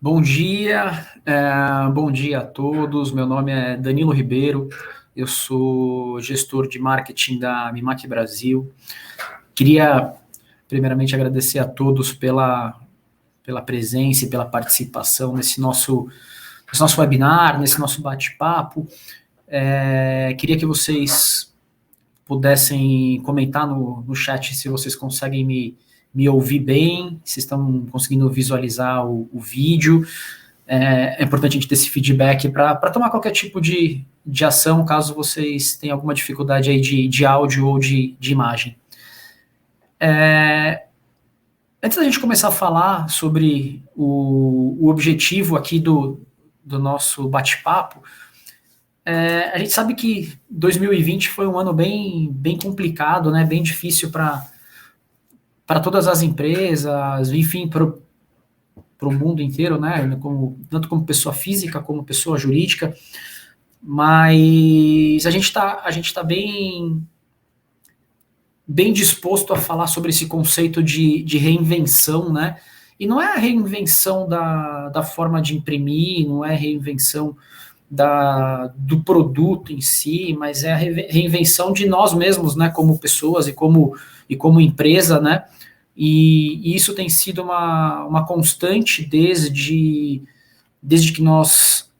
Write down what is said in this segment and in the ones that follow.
Bom dia a todos. Meu nome é Danilo Ribeiro, eu sou gestor de marketing da Mimac Brasil. Queria, primeiramente, agradecer a todos pela presença e pela participação nesse nosso webinar, nesse nosso bate-papo. Queria que vocês pudessem comentar no chat se vocês conseguem me ouvir bem, se estão conseguindo visualizar o vídeo. É importante a gente ter esse feedback para tomar qualquer tipo de ação, caso vocês tenham alguma dificuldade aí de áudio ou de imagem. Antes da gente começar a falar sobre o objetivo aqui do nosso bate-papo, a gente sabe que 2020 foi um ano bem complicado, né, bem difícil para todas as empresas, enfim, para o mundo inteiro, né, tanto como pessoa física como pessoa jurídica, mas a gente tá bem disposto a falar sobre esse conceito de reinvenção, né, e não é a reinvenção da forma de imprimir, não é a reinvenção do produto em si, mas é a reinvenção de nós mesmos, né, como pessoas e como empresa, né, e isso tem sido uma constante desde que nós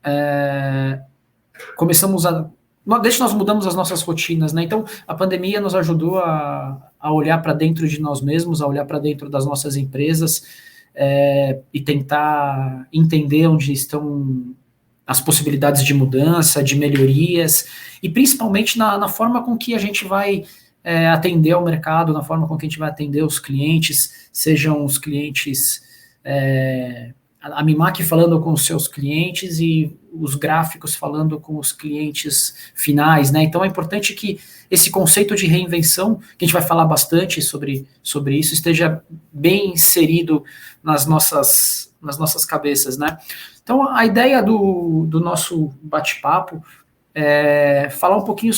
desde que nós mudamos as nossas rotinas, né, então a pandemia nos ajudou a olhar para dentro de nós mesmos, a olhar para dentro das nossas empresas, e tentar entender onde estão as possibilidades de mudança, de melhorias, e principalmente na forma com que a gente vai atender ao mercado, na forma com que a gente vai atender os clientes, sejam os clientes, a Mimac falando com os seus clientes e os gráficos falando com os clientes finais, né? Então é importante que esse conceito de reinvenção, que a gente vai falar bastante sobre isso, esteja bem inserido nas nossas cabeças, né? Então, a ideia do nosso bate-papo é falar um pouquinho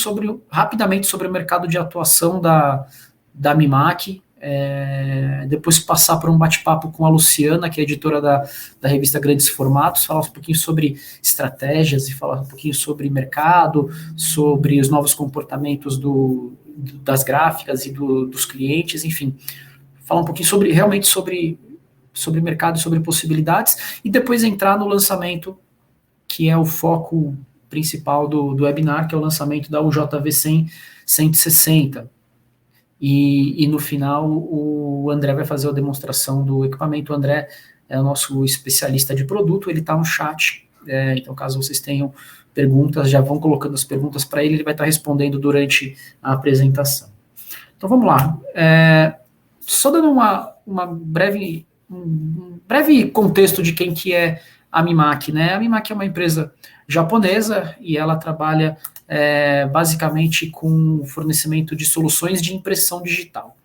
rapidamente sobre o mercado de atuação da Mimac, depois passar por um bate-papo com a Luciana, que é editora da revista Grandes Formatos, falar um pouquinho sobre estratégias e falar um pouquinho sobre mercado, sobre os novos comportamentos das gráficas e dos clientes, enfim, falar um pouquinho realmente sobre mercado e sobre possibilidades, e depois entrar no lançamento, que é o foco principal do webinar, que é o lançamento da UJV 160. E no final, o André vai fazer a demonstração do equipamento. O André é o nosso especialista de produto, ele está no chat, então caso vocês tenham perguntas, já vão colocando as perguntas para ele vai estar respondendo durante a apresentação. Então vamos lá. Só dando um breve contexto de quem que é a Mimac, né? A Mimac é uma empresa japonesa e ela trabalha basicamente com o fornecimento de soluções de impressão digital.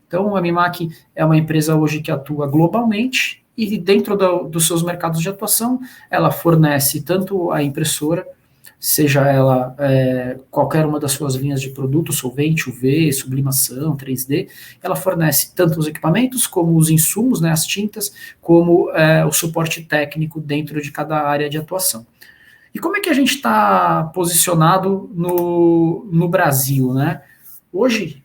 Então, a Mimac é uma empresa hoje que atua globalmente e dentro dos seus mercados de atuação, ela fornece tanto a impressora, seja ela qualquer uma das suas linhas de produto, solvente, UV, sublimação, 3D, ela fornece tanto os equipamentos como os insumos, né, as tintas, como o suporte técnico dentro de cada área de atuação. E como é que a gente está posicionado no Brasil, né? Hoje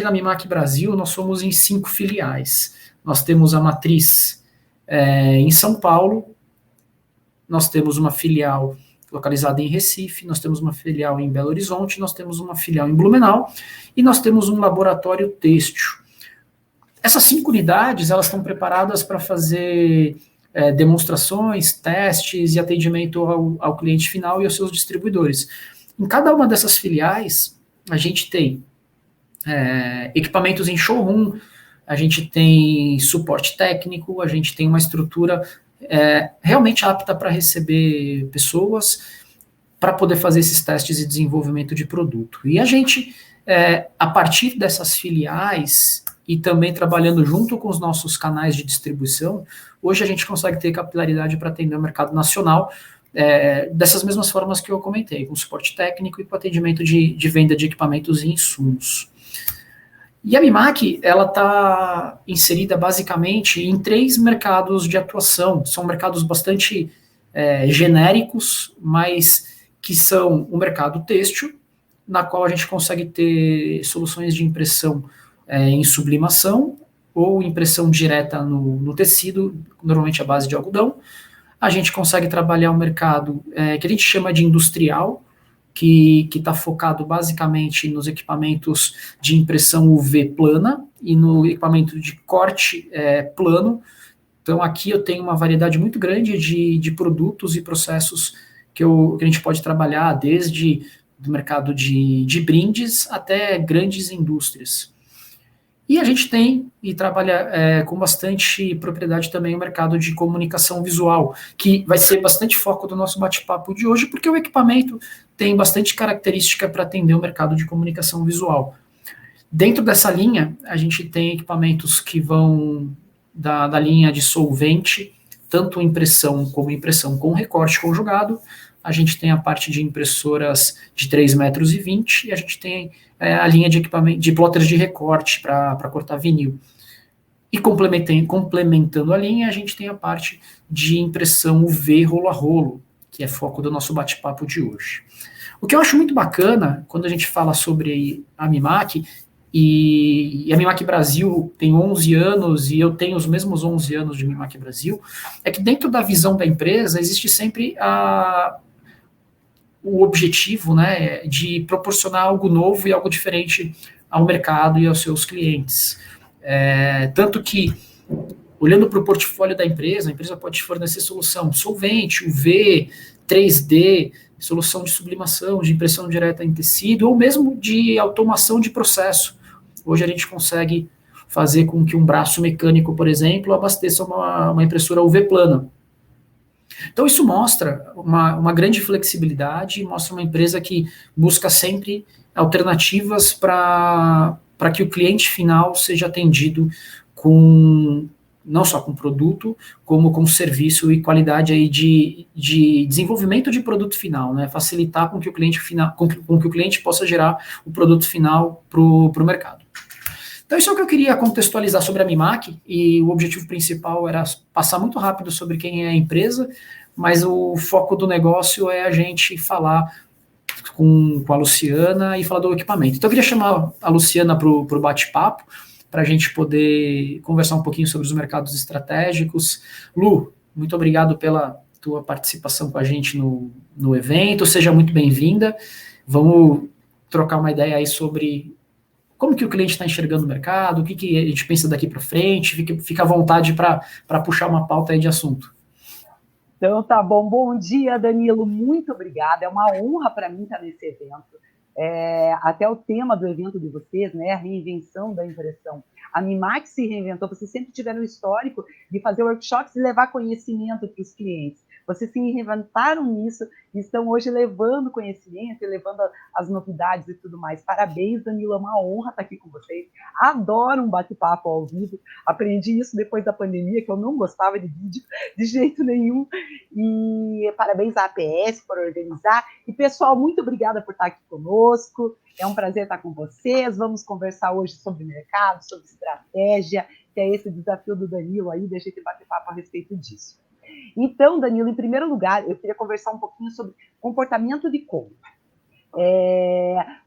na Mimac Brasil, nós somos em 5 filiais. Nós temos a matriz em São Paulo, nós temos uma filial localizada em Recife, nós temos uma filial em Belo Horizonte, nós temos uma filial em Blumenau, e nós temos um laboratório têxtil. Essas 5 unidades, elas estão preparadas para fazer demonstrações, testes e atendimento ao cliente final e aos seus distribuidores. Em cada uma dessas filiais, a gente tem equipamentos em showroom, a gente tem suporte técnico, a gente tem uma estrutura realmente apta para receber pessoas, para poder fazer esses testes e desenvolvimento de produto. E a gente, a partir dessas filiais, e também trabalhando junto com os nossos canais de distribuição, hoje a gente consegue ter capilaridade para atender o mercado nacional, dessas mesmas formas que eu comentei, com suporte técnico e com atendimento de venda de equipamentos e insumos. E a Mimac, ela está inserida basicamente em 3 mercados de atuação. São mercados bastante genéricos, mas que são o mercado têxtil, na qual a gente consegue ter soluções de impressão em sublimação ou impressão direta no tecido, normalmente à base de algodão. A gente consegue trabalhar um mercado que a gente chama de industrial, que está focado basicamente nos equipamentos de impressão UV plana e no equipamento de corte plano. Então, aqui eu tenho uma variedade muito grande de produtos e processos que a gente pode trabalhar, desde do mercado de brindes até grandes indústrias. E a gente tem e trabalha com bastante propriedade também o mercado de comunicação visual, que vai ser bastante foco do nosso bate-papo de hoje, porque o equipamento tem bastante característica para atender o mercado de comunicação visual. Dentro dessa linha, a gente tem equipamentos que vão da linha de solvente, tanto impressão como impressão com recorte conjugado. A gente tem a parte de impressoras de 3,20 metros e a gente tem a linha de equipamento de plotters de recorte para cortar vinil. E complementando a linha, a gente tem a parte de impressão UV rolo a rolo, que é foco do nosso bate-papo de hoje. O que eu acho muito bacana, quando a gente fala sobre a Mimac, e a Mimac Brasil tem 11 anos, e eu tenho os mesmos 11 anos de Mimac Brasil, é que dentro da visão da empresa existe sempre o objetivo, né, de proporcionar algo novo e algo diferente ao mercado e aos seus clientes. Tanto que, olhando para o portfólio da empresa, a empresa pode fornecer solução solvente, UV, 3D, solução de sublimação, de impressão direta em tecido, ou mesmo de automação de processo. Hoje a gente consegue fazer com que um braço mecânico, por exemplo, abasteça uma impressora UV plana. Então isso mostra uma grande flexibilidade, mostra uma empresa que busca sempre alternativas para que o cliente final seja atendido com não só com produto, como com serviço e qualidade aí de desenvolvimento de produto final, né? Facilitar com que o cliente final, com que o cliente possa gerar o produto final para o mercado. Então, isso é o que eu queria contextualizar sobre a Mimac, e o objetivo principal era passar muito rápido sobre quem é a empresa, mas o foco do negócio é a gente falar com a Luciana e falar do equipamento. Então, eu queria chamar a Luciana para o bate-papo, para a gente poder conversar um pouquinho sobre os mercados estratégicos. Lu, muito obrigado pela tua participação com a gente no evento, seja muito bem-vinda. Vamos trocar uma ideia aí sobre como que o cliente está enxergando o mercado, o que a gente pensa daqui para frente, fica à vontade para puxar uma pauta aí de assunto. Então, tá bom. Bom dia, Danilo. Muito obrigada. É uma honra para mim estar nesse evento. Até o tema do evento de vocês, né, a reinvenção da impressão. A Mimac se reinventou, vocês sempre tiveram o histórico de fazer workshops e levar conhecimento para os clientes. Vocês se reinventaram nisso e estão hoje levando conhecimento e levando as novidades e tudo mais. Parabéns, Danilo, é uma honra estar aqui com vocês. Adoro um bate-papo ao vivo. Aprendi isso depois da pandemia, que eu não gostava de vídeo de jeito nenhum. E parabéns à APS por organizar. E, pessoal, muito obrigada por estar aqui conosco. É um prazer estar com vocês. Vamos conversar hoje sobre mercado, sobre estratégia, que é esse desafio do Danilo aí, da gente bater papo a respeito disso. Então, Danilo, em primeiro lugar, eu queria conversar um pouquinho sobre comportamento de compra.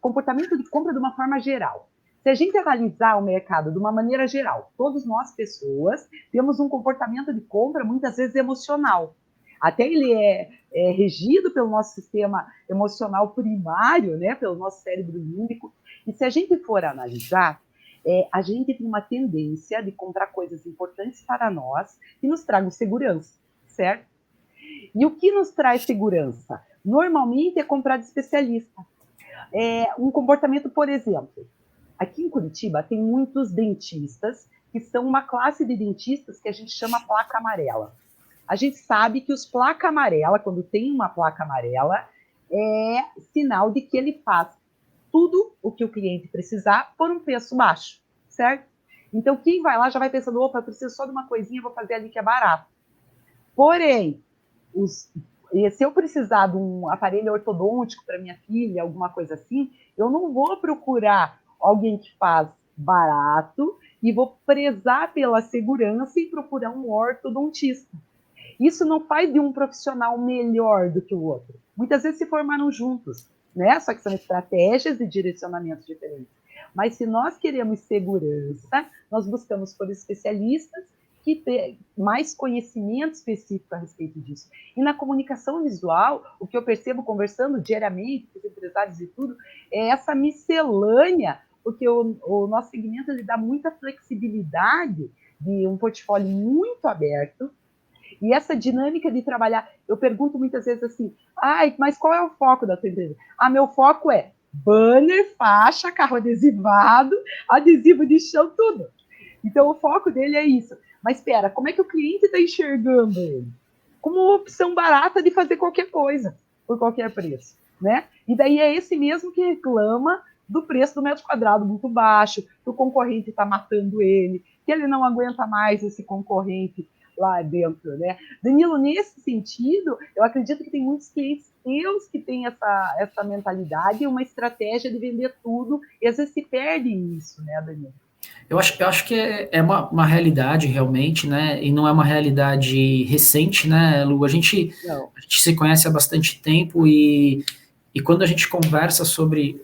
Comportamento de compra de uma forma geral. Se a gente analisar o mercado de uma maneira geral, todos nós, pessoas, temos um comportamento de compra muitas vezes emocional. Até ele é regido pelo nosso sistema emocional primário, né, pelo nosso cérebro límbico. E se a gente for analisar, a gente tem uma tendência de comprar coisas importantes para nós que nos tragam segurança, certo? E o que nos traz segurança? Normalmente é comprar de especialista. Um comportamento, por exemplo, aqui em Curitiba tem muitos dentistas que são uma classe de dentistas que a gente chama placa amarela. A gente sabe que os placa amarela, quando tem uma placa amarela, é sinal de que ele faz tudo o que o cliente precisar por um preço baixo, certo? Então, quem vai lá já vai pensando, opa, eu preciso só de uma coisinha, vou fazer ali que é barato. Porém, se eu precisar de um aparelho ortodôntico para minha filha, alguma coisa assim, eu não vou procurar alguém que faz barato e vou prezar pela segurança e procurar um ortodontista. Isso não faz de um profissional melhor do que o outro. Muitas vezes se formaram juntos, né? Só que são estratégias e direcionamentos diferentes. Mas se nós queremos segurança, nós buscamos por especialistas que tenham mais conhecimento específico a respeito disso. E na comunicação visual, o que eu percebo conversando diariamente com os empresários e tudo, é essa miscelânea, porque o nosso segmento ele dá muita flexibilidade de um portfólio muito aberto, e essa dinâmica de trabalhar, eu pergunto muitas vezes assim, mas qual é o foco da tua empresa? Meu foco é banner, faixa, carro adesivado, adesivo de chão, tudo. Então, o foco dele é isso. Mas, espera, como é que o cliente está enxergando ele? Como uma opção barata de fazer qualquer coisa, por qualquer preço, né? E daí é esse mesmo que reclama do preço do metro quadrado muito baixo, que o concorrente está matando ele, que ele não aguenta mais esse concorrente lá dentro, né? Danilo, nesse sentido, eu acredito que tem muitos clientes teus que têm essa mentalidade e uma estratégia de vender tudo, e às vezes se perde isso, né, Danilo? Eu acho que é uma realidade realmente, né? E não é uma realidade recente, né, Lu? A gente se conhece há bastante tempo e quando a gente conversa sobre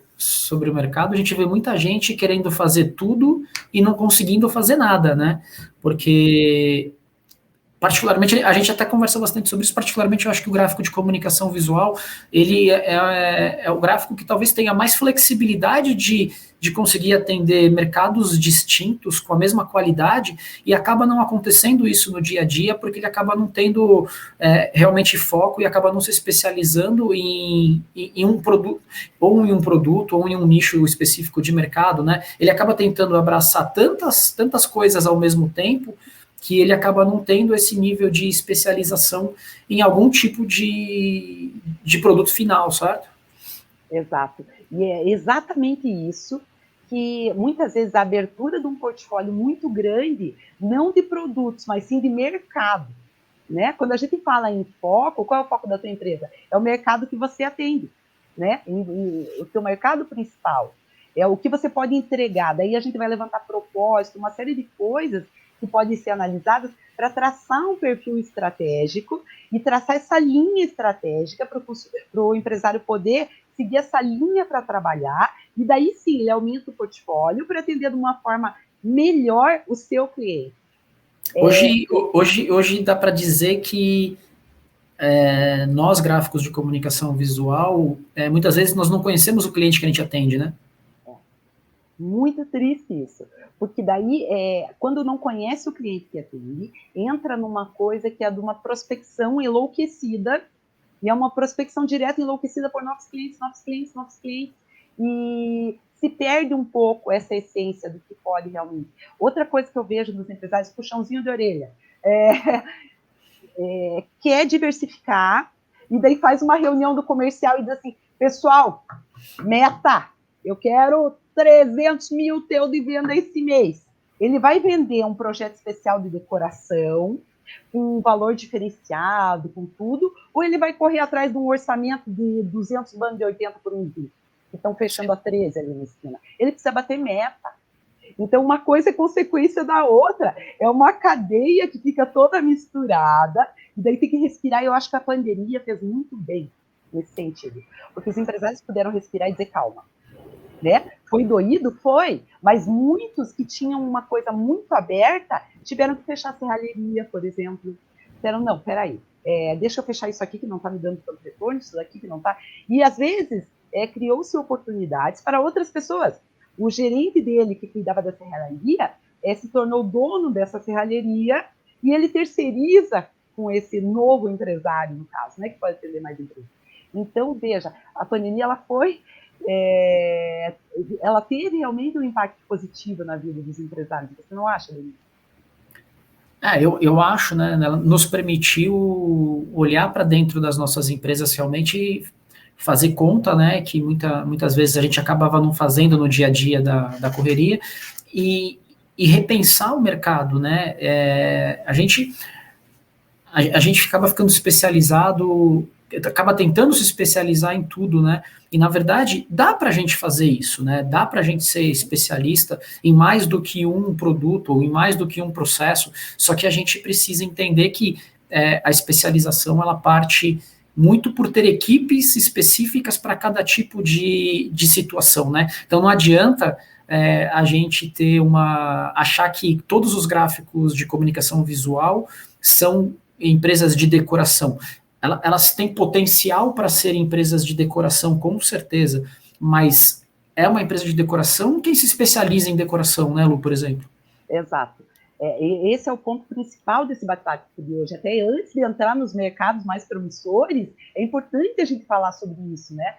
o mercado, a gente vê muita gente querendo fazer tudo e não conseguindo fazer nada, né? Porque particularmente, a gente até conversa bastante sobre isso, particularmente eu acho que o gráfico de comunicação visual, ele é o gráfico que talvez tenha mais flexibilidade de conseguir atender mercados distintos com a mesma qualidade, e acaba não acontecendo isso no dia a dia, porque ele acaba não tendo realmente foco e acaba não se especializando em um produto, ou em um produto, ou em um nicho específico de mercado, né? Ele acaba tentando abraçar tantas coisas ao mesmo tempo, que ele acaba não tendo esse nível de especialização em algum tipo de produto final, certo? Exato. E é exatamente isso que muitas vezes a abertura de um portfólio muito grande, não de produtos, mas sim de mercado, né? Quando a gente fala em foco, qual é o foco da tua empresa? É o mercado que você atende, né? O teu mercado principal. É o que você pode entregar. Daí a gente vai levantar propósito, uma série de coisas que podem ser analisadas para traçar um perfil estratégico e traçar essa linha estratégica para o empresário poder seguir essa linha para trabalhar, e daí sim ele aumenta o portfólio para atender de uma forma melhor o seu cliente. Hoje dá para dizer que nós, gráficos de comunicação visual, muitas vezes nós não conhecemos o cliente que a gente atende, né? Muito triste isso, porque daí, quando não conhece o cliente que atende, entra numa coisa que é de uma prospecção enlouquecida, e é uma prospecção direta enlouquecida por novos clientes, e se perde um pouco essa essência do que pode realmente. Outra coisa que eu vejo nos empresários, puxãozinho de orelha, quer diversificar, e daí faz uma reunião do comercial e diz assim, pessoal, meta, eu quero 300 mil teu de venda esse mês. Ele vai vender um projeto especial de decoração, com um valor diferenciado, com tudo, ou ele vai correr atrás de um orçamento de 200 bandos de 80 por um dia, que estão fechando a 13 ali na esquina. Ele precisa bater meta. Então, uma coisa é consequência da outra, é uma cadeia que fica toda misturada, e daí tem que respirar, e eu acho que a pandemia fez muito bem nesse sentido, porque os empresários puderam respirar e dizer calma, né? Foi doído? Foi, mas muitos que tinham uma coisa muito aberta tiveram que fechar a serralheria, por exemplo. Disseram, não, peraí, deixa eu fechar isso aqui que não está me dando tanto retorno, isso daqui que não está. E às vezes criou-se oportunidades para outras pessoas. O gerente dele, que cuidava da serralheria, se tornou dono dessa serralheria e ele terceiriza com esse novo empresário, no caso, né, que pode atender mais empresas. Então, veja, a pandemia ela foi ela teve realmente um impacto positivo na vida dos empresários, você não acha, Denise? Eu acho, né, ela nos permitiu olhar para dentro das nossas empresas realmente fazer conta, né, que muitas vezes a gente acabava não fazendo no dia a dia da correria, e repensar o mercado, né, a gente ficava ficando especializado acaba tentando se especializar em tudo, né? E, na verdade, dá para a gente fazer isso, né? Dá para a gente ser especialista em mais do que um produto ou em mais do que um processo, só que a gente precisa entender que a especialização, ela parte muito por ter equipes específicas para cada tipo de situação, né? Então, não adianta a gente achar que todos os gráficos de comunicação visual são empresas de decoração. Elas têm potencial para serem empresas de decoração, com certeza, mas é uma empresa de decoração quem se especializa em decoração, né, Lu, por exemplo? Exato. Esse é o ponto principal desse bate-papo de hoje. Até antes de entrar nos mercados mais promissores, é importante a gente falar sobre isso, né?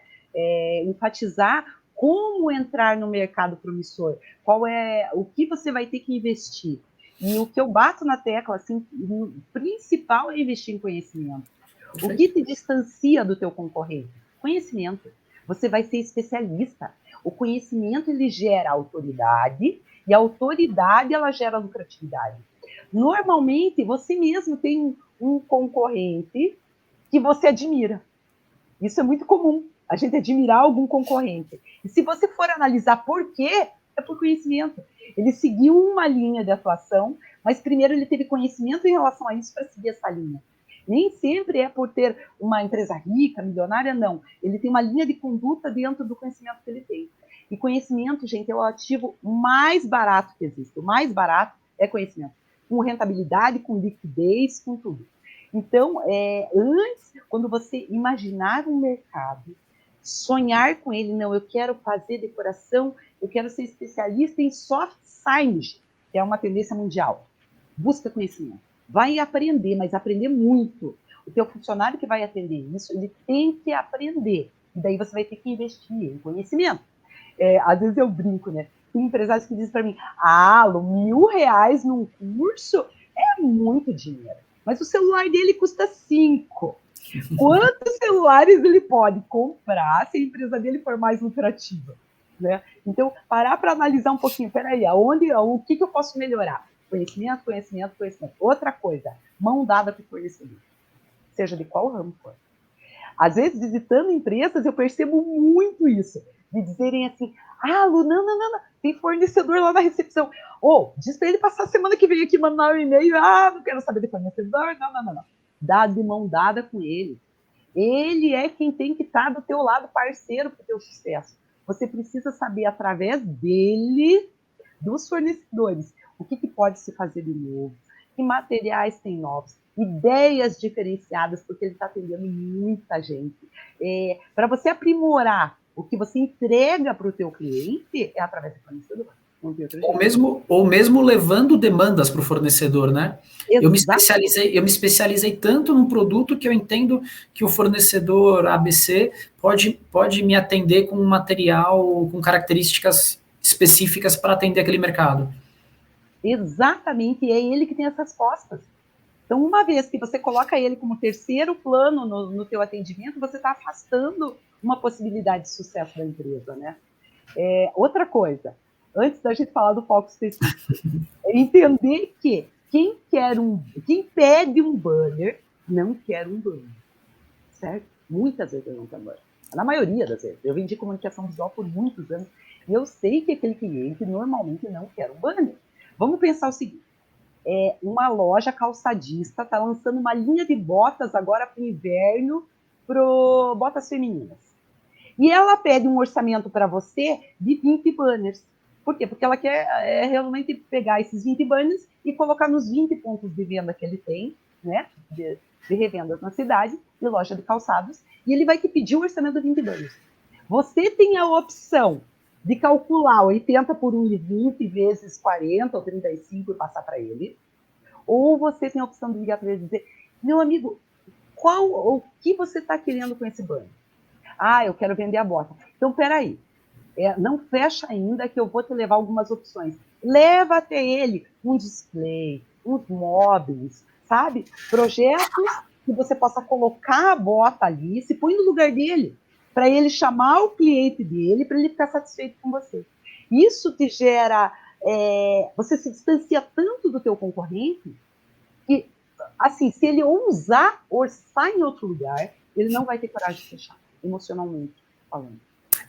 Enfatizar como entrar no mercado promissor, o que você vai ter que investir. E o que eu bato na tecla, assim, o principal é investir em conhecimento. Perfeito. O que te distancia do teu concorrente? Conhecimento. Você vai ser especialista. O conhecimento, ele gera autoridade, e a autoridade, ela gera lucratividade. Normalmente, você mesmo tem um concorrente que você admira. Isso é muito comum, a gente admirar algum concorrente. E se você for analisar por quê, é por conhecimento. Ele seguiu uma linha de atuação, mas primeiro ele teve conhecimento em relação a isso para seguir essa linha. Nem sempre é por ter uma empresa rica, milionária, não. Ele tem uma linha de conduta dentro do conhecimento que ele tem. E conhecimento, gente, é o ativo mais barato que existe. O mais barato é conhecimento. Com rentabilidade, com liquidez, com tudo. Então, antes, quando você imaginar um mercado, sonhar com ele, não, eu quero fazer decoração, eu quero ser especialista em soft signage, que é uma tendência mundial. Busca conhecimento. Vai aprender, mas aprender muito. O teu funcionário que vai atender isso, ele tem que aprender. E daí você vai ter que investir em conhecimento. Às vezes eu brinco, né? Tem empresários que dizem para mim, Lu, R$1.000 num curso é muito dinheiro. Mas o celular dele custa 5. Quantos celulares ele pode comprar se a empresa dele for mais lucrativa? Né? Então, parar para analisar um pouquinho, peraí, o que eu posso melhorar? Conhecimento, conhecimento, conhecimento. Outra coisa, mão dada com o fornecedor, seja de qual ramo for. Às vezes, visitando empresas, eu percebo muito isso, de dizerem assim, Lu, não, tem fornecedor lá na recepção. Diz para ele passar a semana que vem aqui, mandar um e-mail, não quero saber de fornecedor, não. Dá de mão dada com ele. Ele é quem tem que estar do teu lado, parceiro para o teu sucesso. Você precisa saber, através dele, dos fornecedores, o que pode se fazer de novo, que materiais tem novos, ideias diferenciadas, porque ele está atendendo muita gente. Para você aprimorar o que você entrega para o teu cliente, é através do fornecedor. Ou mesmo levando demandas para o fornecedor, né? Eu me especializei tanto num produto que eu entendo que o fornecedor ABC pode me atender com um material com características específicas para atender aquele mercado. Exatamente, e é ele que tem as respostas. Então, uma vez que você coloca ele como terceiro plano no teu atendimento, você está afastando uma possibilidade de sucesso da empresa, né? Outra coisa, antes da gente falar do foco específico, é entender que quem pede um banner não quer um banner, certo? Muitas vezes não quer banner. Na maioria das vezes. Eu vendi comunicação visual por muitos anos e eu sei que aquele cliente normalmente não quer um banner. Vamos pensar o seguinte, uma loja calçadista está lançando uma linha de botas agora para o inverno, botas femininas. E ela pede um orçamento para você de 20 banners. Por quê? Porque ela quer realmente pegar esses 20 banners e colocar nos 20 pontos de venda que ele tem, né, de revendas na cidade, de loja de calçados, e ele vai te pedir um orçamento de 20 banners. Você tem a opção de calcular 80 por 1,20 vezes 40 ou 35 e passar para ele, ou você tem a opção de ligar para ele e dizer, meu amigo, o que você está querendo com esse banner? Eu quero vender a bota. Então, peraí, não fecha ainda que eu vou te levar algumas opções. Leva até ele um display, uns móveis, sabe? Projetos que você possa colocar a bota ali, se põe no lugar dele, para ele chamar o cliente dele, para ele ficar satisfeito com você. Isso te gera... você se distancia tanto do teu concorrente que, assim, se ele ousar orçar em outro lugar, ele não vai ter coragem de fechar, emocionalmente falando.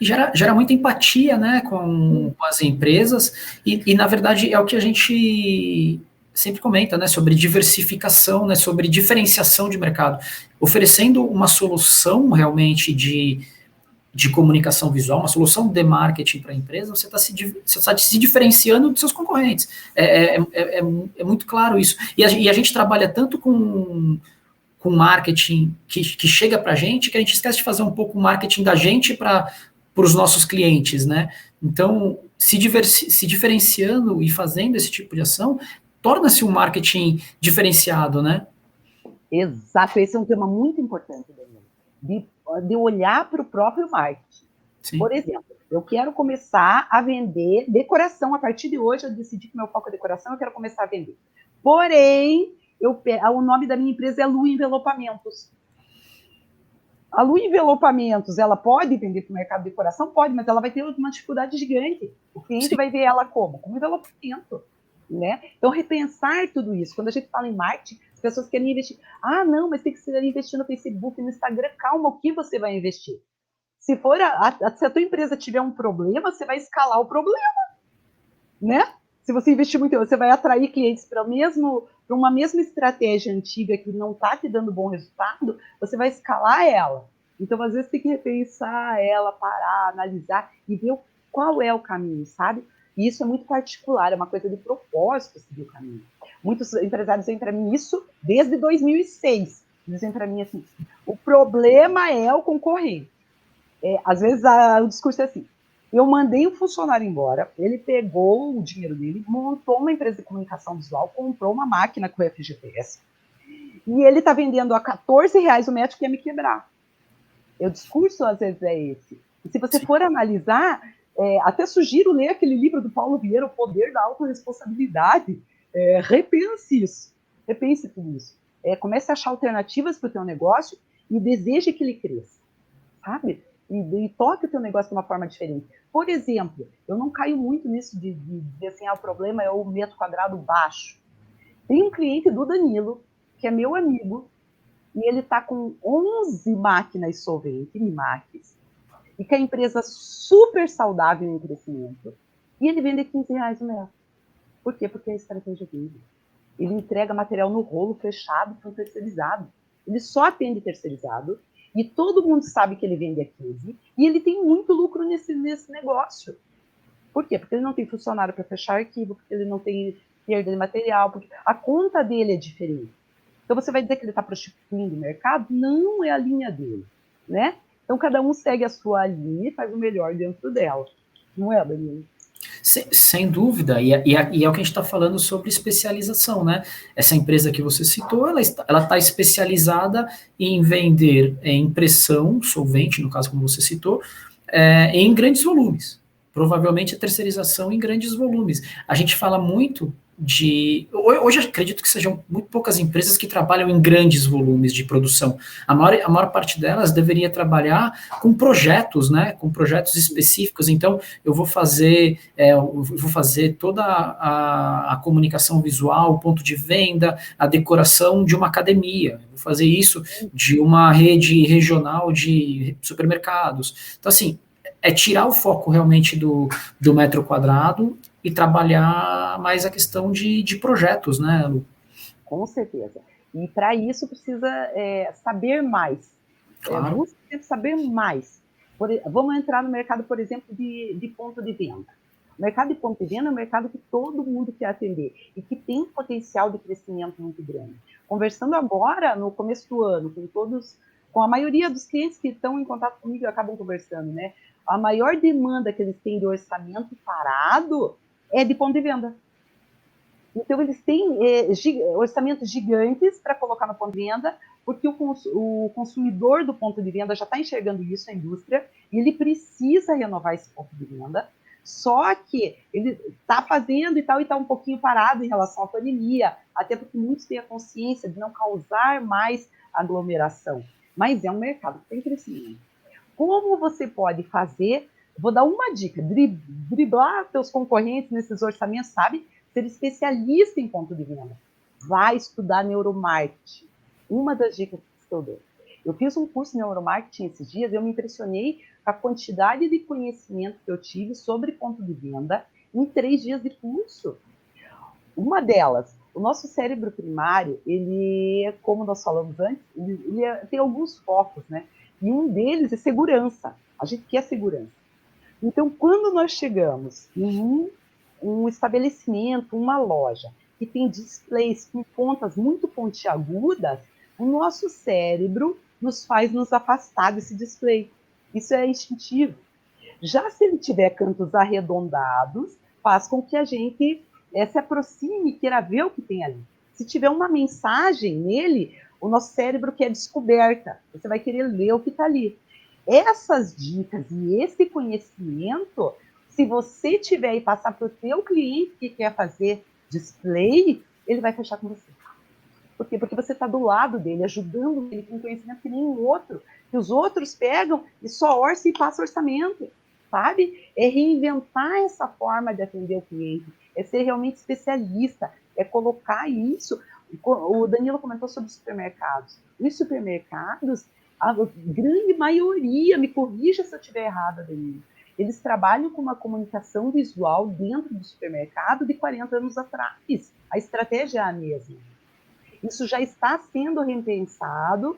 E gera muita empatia, né, com as empresas, e na verdade é o que a gente sempre comenta, né, sobre diversificação, né, sobre diferenciação de mercado, oferecendo uma solução realmente de comunicação visual, uma solução de marketing para a empresa, você está se diferenciando dos seus concorrentes. É muito claro isso. E a gente trabalha tanto com marketing que chega para a gente, que a gente esquece de fazer um pouco o marketing da gente para os nossos clientes, né? Então, se diferenciando e fazendo esse tipo de ação, torna-se um marketing diferenciado, né? Exato, esse é um tema muito importante, Danilo, de olhar para o próprio marketing. Sim. Por exemplo, eu quero começar a vender decoração, a partir de hoje eu decidi que meu foco é decoração, eu quero começar a vender. Porém, o nome da minha empresa é Lu Envelopamentos. A Lu Envelopamentos, ela pode vender para o mercado de decoração? Pode, mas ela vai ter uma dificuldade gigante. O cliente vai ver ela como? Como envelopamento. Né? Então, repensar tudo isso. Quando a gente fala em marketing, as pessoas querem investir. Ah, não, mas tem que ser investir no Facebook, no Instagram. Calma, o que você vai investir? Se se a tua empresa tiver um problema, você vai escalar o problema. Né? Se você investir muito, você vai atrair clientes para uma mesma estratégia antiga que não está te dando bom resultado, você vai escalar ela. Então, às vezes, tem que repensar ela, parar, analisar e ver qual é o caminho, sabe? E isso é muito particular, é uma coisa de propósito seguir o caminho. Muitos empresários dizem para mim isso desde 2006. Dizem para mim assim, o problema é o concorrente. Às vezes o discurso é assim, eu mandei um funcionário embora, ele pegou o dinheiro dele, montou uma empresa de comunicação visual, comprou uma máquina com FGTS, e ele está vendendo a R$14 o metro que ia me quebrar. O discurso, às vezes, é esse. E se você for analisar, até sugiro ler aquele livro do Paulo Vieira, O Poder da Autorresponsabilidade. Repense isso. Repense tudo isso. Comece a achar alternativas para o teu negócio e deseje que ele cresça. Sabe? E toque o teu negócio de uma forma diferente. Por exemplo, eu não caio muito nisso de dizer assim, o problema é o metro quadrado baixo. Tem um cliente do Danilo, que é meu amigo, e ele está com 11 máquinas solventes, Mimax, e que é a empresa super saudável em crescimento, e ele vende R$15 o metro. Por quê? Porque é a estratégia dele. Ele entrega material no rolo fechado para um terceirizado. Ele só atende terceirizado, e todo mundo sabe que ele vende a 15, e ele tem muito lucro nesse negócio. Por quê? Porque ele não tem funcionário para fechar arquivo, porque ele não tem perda de material, porque a conta dele é diferente. Então, você vai dizer que ele está prostituindo o mercado? Não é a linha dele, né? Então, cada um segue a sua linha e faz o melhor dentro dela. Não é, Danilo? Sem dúvida, e é o que a gente está falando sobre especialização, né? Essa empresa que você citou, ela está especializada em vender impressão, solvente, no caso como você citou, em grandes volumes. Provavelmente a terceirização em grandes volumes. A gente fala muito hoje acredito que sejam muito poucas empresas que trabalham em grandes volumes de produção. A maior parte delas deveria trabalhar com projetos, né? Com projetos específicos. Então, eu vou fazer toda a comunicação visual, o ponto de venda, a decoração de uma academia. Eu vou fazer isso de uma rede regional de supermercados. Então, assim, é tirar o foco realmente do metro quadrado e trabalhar mais a questão de projetos, né, Lu? Com certeza. E para isso precisa saber mais. Claro. Busque saber mais. Vamos entrar no mercado, por exemplo, de ponto de venda. O mercado de ponto de venda é um mercado que todo mundo quer atender e que tem potencial de crescimento muito grande. Conversando agora, no começo do ano, com a maioria dos clientes que estão em contato comigo acabam conversando, né? A maior demanda que eles têm de orçamento parado é de ponto de venda. Então, eles têm orçamentos gigantes para colocar no ponto de venda, porque o consumidor do ponto de venda já está enxergando isso, a indústria, e ele precisa renovar esse ponto de venda, só que ele está fazendo e está um pouquinho parado em relação à pandemia, até porque muitos têm a consciência de não causar mais aglomeração. Mas é um mercado que tem crescimento. Como você pode fazer? Vou dar uma dica: driblar seus concorrentes nesses orçamentos, sabe? Ser especialista em ponto de venda. Vai estudar neuromarketing. Uma das dicas que eu dou. Eu fiz um curso de neuromarketing esses dias, eu me impressionei com a quantidade de conhecimento que eu tive sobre ponto de venda em 3 dias de curso. Uma delas, o nosso cérebro primário, ele, como nós falamos antes, tem alguns focos, né? E um deles é segurança. A gente quer segurança. Então, quando nós chegamos em um estabelecimento, uma loja, que tem displays com pontas muito pontiagudas, o nosso cérebro nos faz nos afastar desse display. Isso é instintivo. Já se ele tiver cantos arredondados, faz com que a gente se aproxime e queira ver o que tem ali. Se tiver uma mensagem nele, o nosso cérebro quer descoberta. Você vai querer ler o que está ali. Essas dicas e esse conhecimento, se você tiver e passar para o seu cliente que quer fazer display, ele vai fechar com você. Por quê? Porque você está do lado dele, ajudando ele com conhecimento que nenhum outro, que os outros pegam e só orçam e passam orçamento, sabe? É reinventar essa forma de atender o cliente, é ser realmente especialista, é colocar isso. O Danilo comentou sobre os supermercados. Os supermercados, a grande maioria, me corrija se eu estiver errada, Danilo, eles trabalham com uma comunicação visual dentro do supermercado de 40 anos atrás. A estratégia é a mesma. Isso já está sendo repensado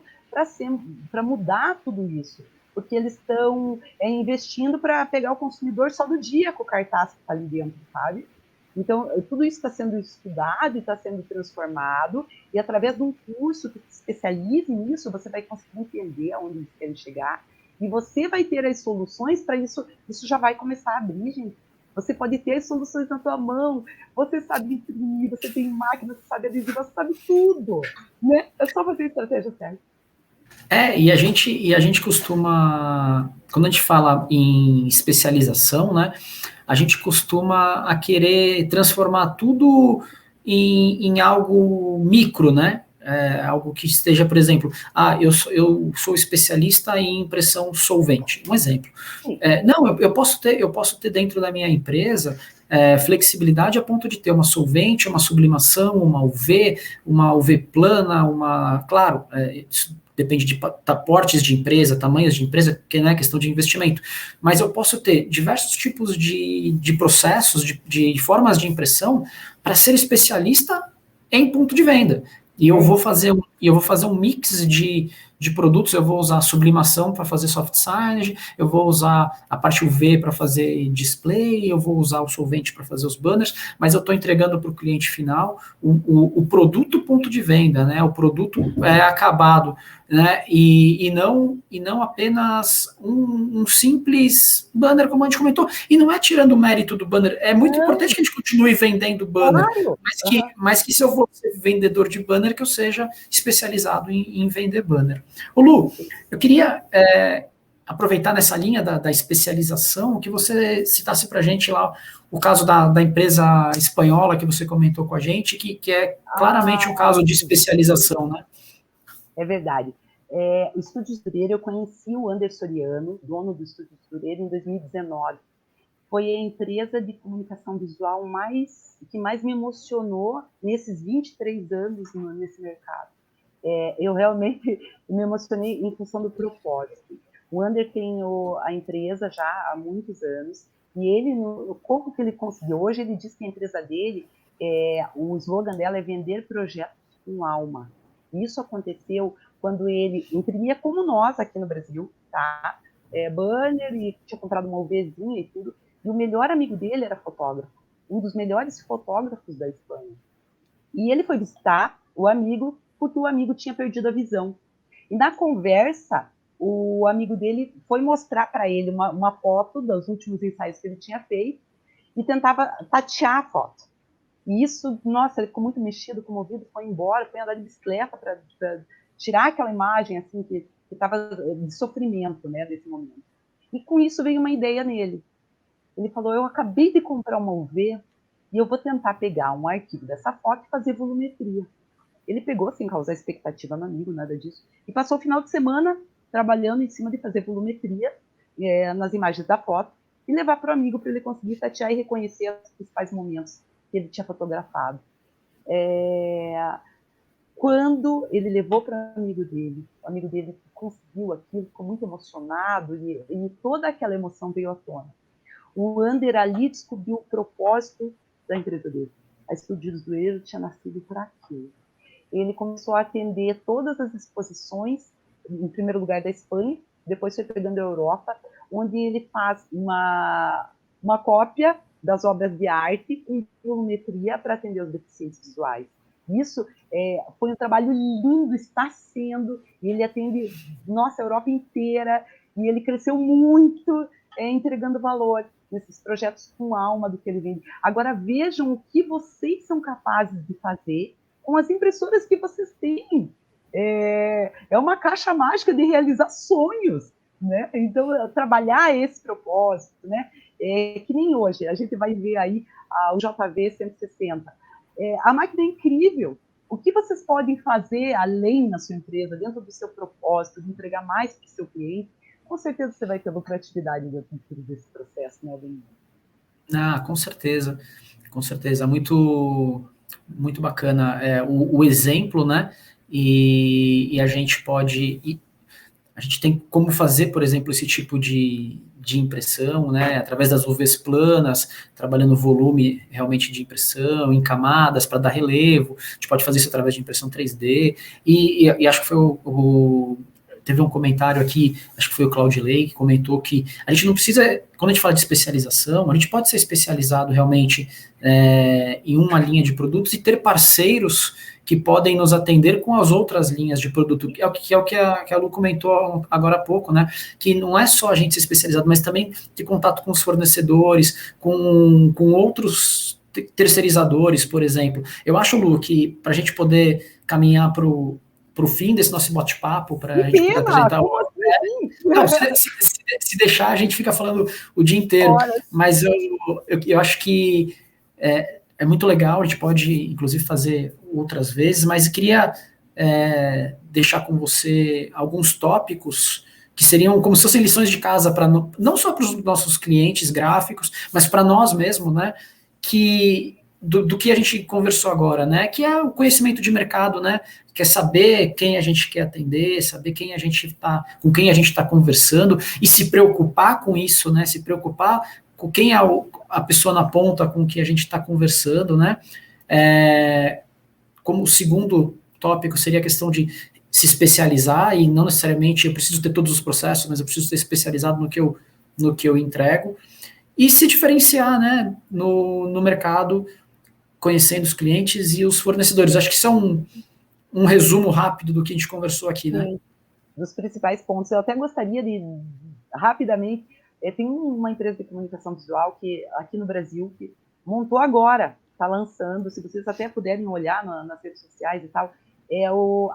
para mudar tudo isso, porque eles estão investindo para pegar o consumidor só do dia com o cartaz que está ali dentro, sabe? Então, tudo isso está sendo estudado e está sendo transformado, e através de um curso que se especialize nisso, você vai conseguir entender aonde eles querem chegar, e você vai ter as soluções para isso. Isso já vai começar a abrir, gente. Você pode ter as soluções na tua mão, você sabe imprimir, você tem máquina, você sabe adesivo, você sabe tudo, né? É só fazer a estratégia certa. E a gente costuma, quando a gente fala em especialização, né, a gente costuma a querer transformar tudo em algo micro, né? Algo que esteja, por exemplo, eu sou especialista em impressão solvente, um exemplo. Não, eu posso ter dentro da minha empresa flexibilidade a ponto de ter uma solvente, uma sublimação, uma UV plana, claro, isso depende de portes de empresa, tamanhos de empresa, que não é questão de investimento, mas eu posso ter diversos tipos de processos, de formas de impressão para ser especialista em ponto de venda. E eu vou fazer um mix de produtos, eu vou usar a sublimação para fazer soft signage, eu vou usar a parte UV para fazer display, eu vou usar o solvente para fazer os banners, mas eu estou entregando para o cliente final o produto ponto de venda, né? O produto acabado, né? E não apenas um simples banner, como a gente comentou. E não é tirando o mérito do banner, é muito importante que a gente continue vendendo banner, Claro. mas que se eu vou ser vendedor de banner, que eu seja especializado em vender banner. Ô Lu, eu queria aproveitar nessa linha da especialização, que você citasse para a gente lá o caso da empresa espanhola que você comentou com a gente, que é claramente um caso de especialização, né? É verdade. O Estúdio Dureira, eu conheci o Ander Soriano, dono do Estúdio Dureira, em 2019. Foi a empresa de comunicação visual que mais me emocionou nesses 23 anos nesse mercado. Eu realmente me emocionei em função do propósito. O Ander tem a empresa já há muitos anos, e ele, como que ele conseguiu? Hoje ele diz que a empresa dele, o slogan dela é vender projetos com alma. Isso aconteceu quando ele imprimia como nós aqui no Brasil, tá? Banner, e tinha comprado uma UVzinha e tudo, e o melhor amigo dele era fotógrafo, um dos melhores fotógrafos da Espanha. E ele foi visitar o amigo, porque o amigo tinha perdido a visão. E na conversa, o amigo dele foi mostrar para ele uma foto dos últimos ensaios que ele tinha feito e tentava tatear a foto. E isso, nossa, ele ficou muito mexido, comovido, foi embora, foi andar de bicicleta para tirar aquela imagem assim que estava de sofrimento, né, desse momento. E com isso veio uma ideia nele. Ele falou: eu acabei de comprar uma UV e eu vou tentar pegar um arquivo dessa foto e fazer volumetria. Ele pegou, sem causar expectativa no amigo, nada disso, e passou o final de semana trabalhando em cima de fazer volumetria nas imagens da foto e levar para o amigo para ele conseguir tatear e reconhecer os principais momentos que ele tinha fotografado. Quando ele levou para o amigo dele conseguiu aquilo, ficou muito emocionado e toda aquela emoção veio à tona. O Ander ali descobriu o propósito da empresa dele. A Estúdios do Zoeiro tinha nascido para quê? Ele começou a atender todas as exposições, em primeiro lugar da Espanha, depois foi pegando a Europa, onde ele faz uma cópia das obras de arte em volumetria para atender os deficientes visuais. Isso foi um trabalho lindo, está sendo, e ele atende nossa Europa inteira, e ele cresceu muito entregando valor nesses projetos com alma do que ele vende. Agora vejam o que vocês são capazes de fazer com as impressoras que vocês têm. É uma caixa mágica de realizar sonhos, né? Então, trabalhar esse propósito, né? Que nem hoje, a gente vai ver aí o JV 160. A máquina é incrível. O que vocês podem fazer além na sua empresa, dentro do seu propósito, de entregar mais para o seu cliente, com certeza você vai ter lucratividade dentro desse processo, né, Benito? Com certeza, com certeza. Muito, muito bacana o exemplo, né? E a gente pode... A gente tem como fazer, por exemplo, esse tipo de impressão, né, através das UVs planas, trabalhando volume realmente de impressão, em camadas, para dar relevo. A gente pode fazer isso através de impressão 3D. E acho que foi teve um comentário aqui, acho que foi o Claudilei, que comentou que a gente não precisa, quando a gente fala de especialização, a gente pode ser especializado realmente em uma linha de produtos e ter parceiros que podem nos atender com as outras linhas de produto, que é o que a Lu comentou agora há pouco, né? Que não é só a gente ser especializado, mas também ter contato com os fornecedores, com outros terceirizadores, por exemplo. Eu acho, Lu, que para a gente poder caminhar para o fim desse nosso bate-papo, para a gente poder apresentar... Não, se deixar, a gente fica falando o dia inteiro, mas eu acho que é muito legal, a gente pode, inclusive, fazer outras vezes, mas eu queria deixar com você alguns tópicos que seriam como se fossem lições de casa, não só para os nossos clientes gráficos, mas para nós mesmos, né, do que a gente conversou agora, né, que é o conhecimento de mercado, né, que é saber quem a gente quer atender, saber com quem a gente está conversando, e se preocupar com isso, né, se preocupar com quem é a pessoa na ponta com que a gente está conversando, né? Como o segundo tópico seria a questão de se especializar, e não necessariamente eu preciso ter todos os processos, mas eu preciso ser especializado no que eu entrego, e se diferenciar, né, no mercado, conhecendo os clientes e os fornecedores. Acho que isso é um resumo rápido do que a gente conversou aqui, né? Sim, dos principais pontos. Eu até gostaria de, rapidamente, tem uma empresa de comunicação visual que aqui no Brasil que montou agora, está lançando, se vocês até puderem olhar nas redes sociais e tal,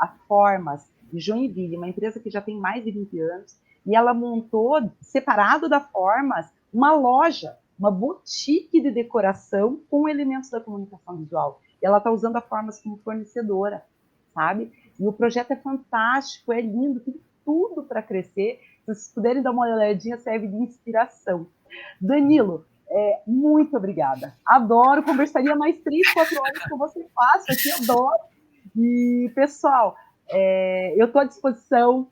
a Formas, de Joinville, uma empresa que já tem mais de 20 anos, e ela montou, separado da Formas, uma loja, uma boutique de decoração com elementos da comunicação visual. E ela está usando a Formas como fornecedora, sabe? E o projeto é fantástico, é lindo, tem tudo para crescer. Se vocês puderem dar uma olhadinha, serve de inspiração. Danilo, muito obrigada. Adoro, conversaria mais 3, 4 horas com você fácil aqui, adoro. E, pessoal, eu estou à disposição,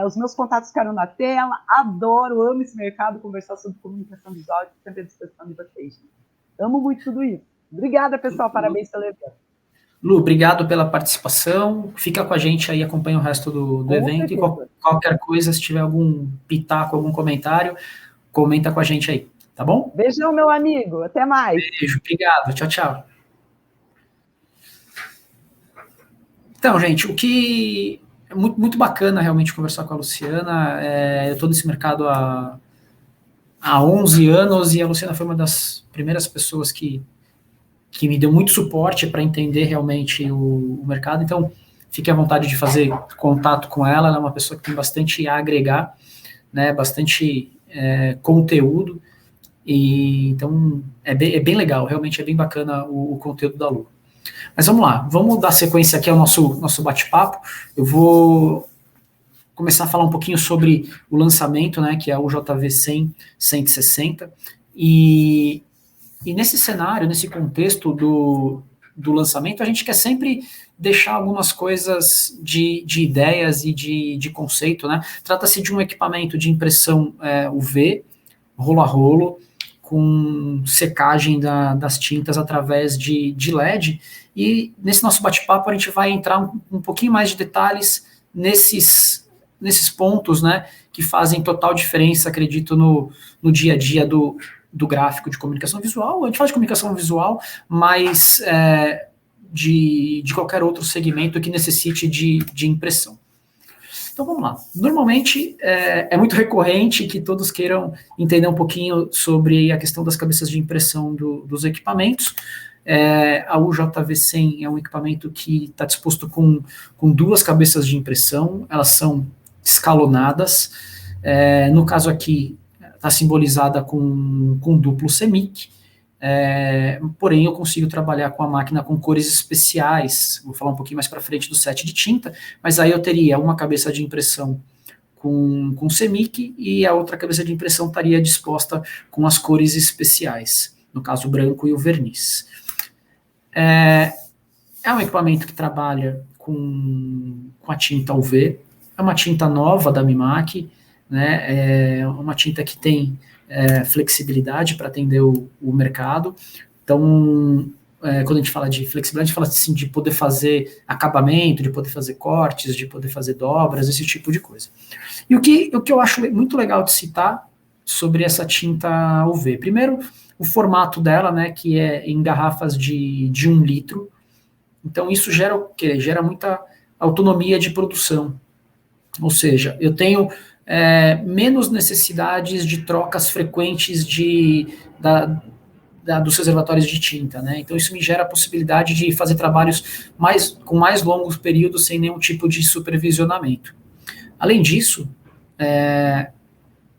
os meus contatos ficaram na tela, adoro, amo esse mercado, conversar sobre comunicação visual, estou sempre à disposição de vocês. Amo muito tudo isso. Obrigada, pessoal, parabéns pelo evento. Lu, obrigado pela participação, fica com a gente aí, acompanha o resto do evento, e qualquer coisa, se tiver algum pitaco, algum comentário, comenta com a gente aí, tá bom? Beijão, meu amigo, até mais. Beijo, obrigado, tchau, tchau. Então, gente, o que é muito bacana realmente conversar com a Luciana, eu estou nesse mercado há 11 anos, e a Luciana foi uma das primeiras pessoas que me deu muito suporte para entender realmente o mercado, então fique à vontade de fazer contato com ela, ela é uma pessoa que tem bastante a agregar, né, bastante conteúdo, e então é bem legal, realmente é bem bacana o conteúdo da Lu. Mas vamos lá, vamos dar sequência aqui ao nosso bate-papo. Eu vou começar a falar um pouquinho sobre o lançamento, né, que é o JV 100-160, e nesse cenário, nesse contexto do lançamento, a gente quer sempre deixar algumas coisas de ideias e de conceito, né? Trata-se de um equipamento de impressão UV, rolo a rolo, com secagem das tintas através de LED, e nesse nosso bate-papo a gente vai entrar um pouquinho mais de detalhes nesses pontos, né, que fazem total diferença, acredito, no dia a dia do gráfico de comunicação visual. A gente fala de comunicação visual, mas de qualquer outro segmento que necessite de impressão. Então vamos lá. Normalmente é muito recorrente que todos queiram entender um pouquinho sobre a questão das cabeças de impressão dos equipamentos. A UJV100 é um equipamento que está disposto com 2 cabeças de impressão, elas são escalonadas. No caso aqui, está simbolizada com duplo CMYK. Porém, eu consigo trabalhar com a máquina com cores especiais. Vou falar um pouquinho mais para frente do set de tinta, mas aí eu teria uma cabeça de impressão com CMYK e a outra cabeça de impressão estaria disposta com as cores especiais, no caso o branco e o verniz. É um equipamento que trabalha com a tinta UV, é uma tinta nova da Mimac, né? É uma tinta que tem flexibilidade para atender o mercado. Então, quando a gente fala de flexibilidade, a gente fala assim, de poder fazer acabamento, de poder fazer cortes, de poder fazer dobras, esse tipo de coisa. E o que eu acho muito legal de citar sobre essa tinta UV? Primeiro, o formato dela, né, que é em garrafas de 1 litro. Então, isso gera o quê? Gera muita autonomia de produção. Ou seja, eu tenho menos necessidades de trocas frequentes dos reservatórios de tinta, né? Então isso me gera a possibilidade de fazer trabalhos com mais longos períodos sem nenhum tipo de supervisionamento. Além disso,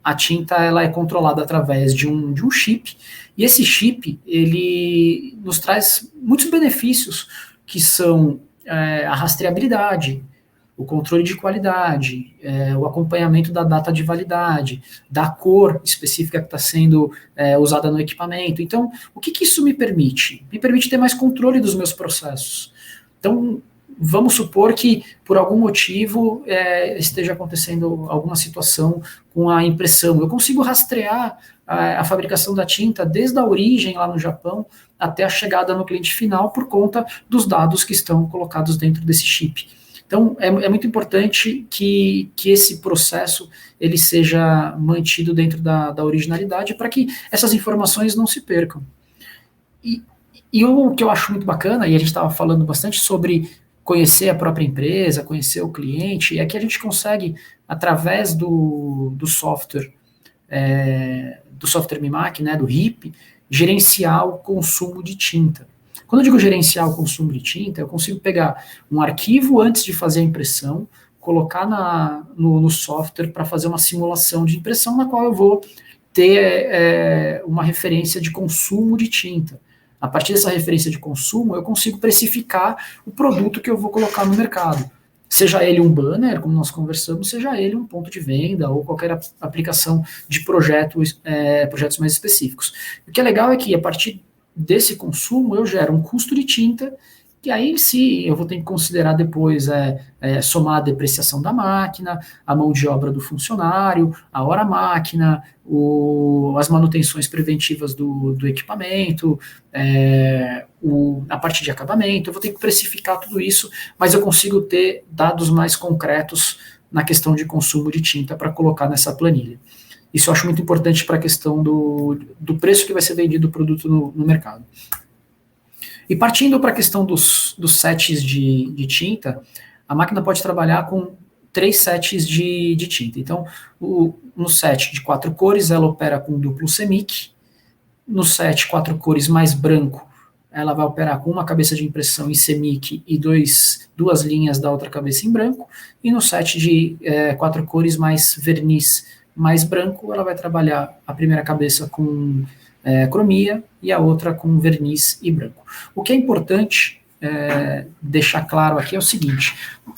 a tinta ela é controlada através de um chip, e esse chip ele nos traz muitos benefícios, que são a rastreabilidade, o controle de qualidade, o acompanhamento da data de validade, da cor específica que está sendo usada no equipamento. Então, o que isso me permite? Me permite ter mais controle dos meus processos. Então, vamos supor que, por algum motivo, esteja acontecendo alguma situação com a impressão. Eu consigo rastrear a fabricação da tinta desde a origem lá no Japão até a chegada no cliente final por conta dos dados que estão colocados dentro desse chip. Então, é muito importante que esse processo ele seja mantido dentro da originalidade para que essas informações não se percam. E o que eu acho muito bacana, e a gente estava falando bastante sobre conhecer a própria empresa, conhecer o cliente, é que a gente consegue, através do software Mimac, né, do RIP, gerenciar o consumo de tinta. Quando eu digo gerenciar o consumo de tinta, eu consigo pegar um arquivo antes de fazer a impressão, colocar no software para fazer uma simulação de impressão, na qual eu vou ter uma referência de consumo de tinta. A partir dessa referência de consumo, eu consigo precificar o produto que eu vou colocar no mercado. Seja ele um banner, como nós conversamos, seja ele um ponto de venda ou qualquer aplicação de projetos mais específicos. O que é legal é que, a partir desse consumo, eu gero um custo de tinta, que aí sim eu vou ter que considerar depois somar a depreciação da máquina, a mão de obra do funcionário, a hora-máquina, as manutenções preventivas do equipamento, a parte de acabamento. Eu vou ter que precificar tudo isso, mas eu consigo ter dados mais concretos na questão de consumo de tinta para colocar nessa planilha. Isso eu acho muito importante para a questão do preço que vai ser vendido o produto no mercado. E partindo para a questão dos sets de tinta, a máquina pode trabalhar com 3 sets de tinta. Então, no set de 4 cores, ela opera com duplo CMYK. No set 4 cores mais branco, ela vai operar com uma cabeça de impressão em CMYK e duas linhas da outra cabeça em branco. E no set de 4 cores mais verniz mais branco, ela vai trabalhar a primeira cabeça com cromia e a outra com verniz e branco. O que é importante deixar claro aqui é o seguinte,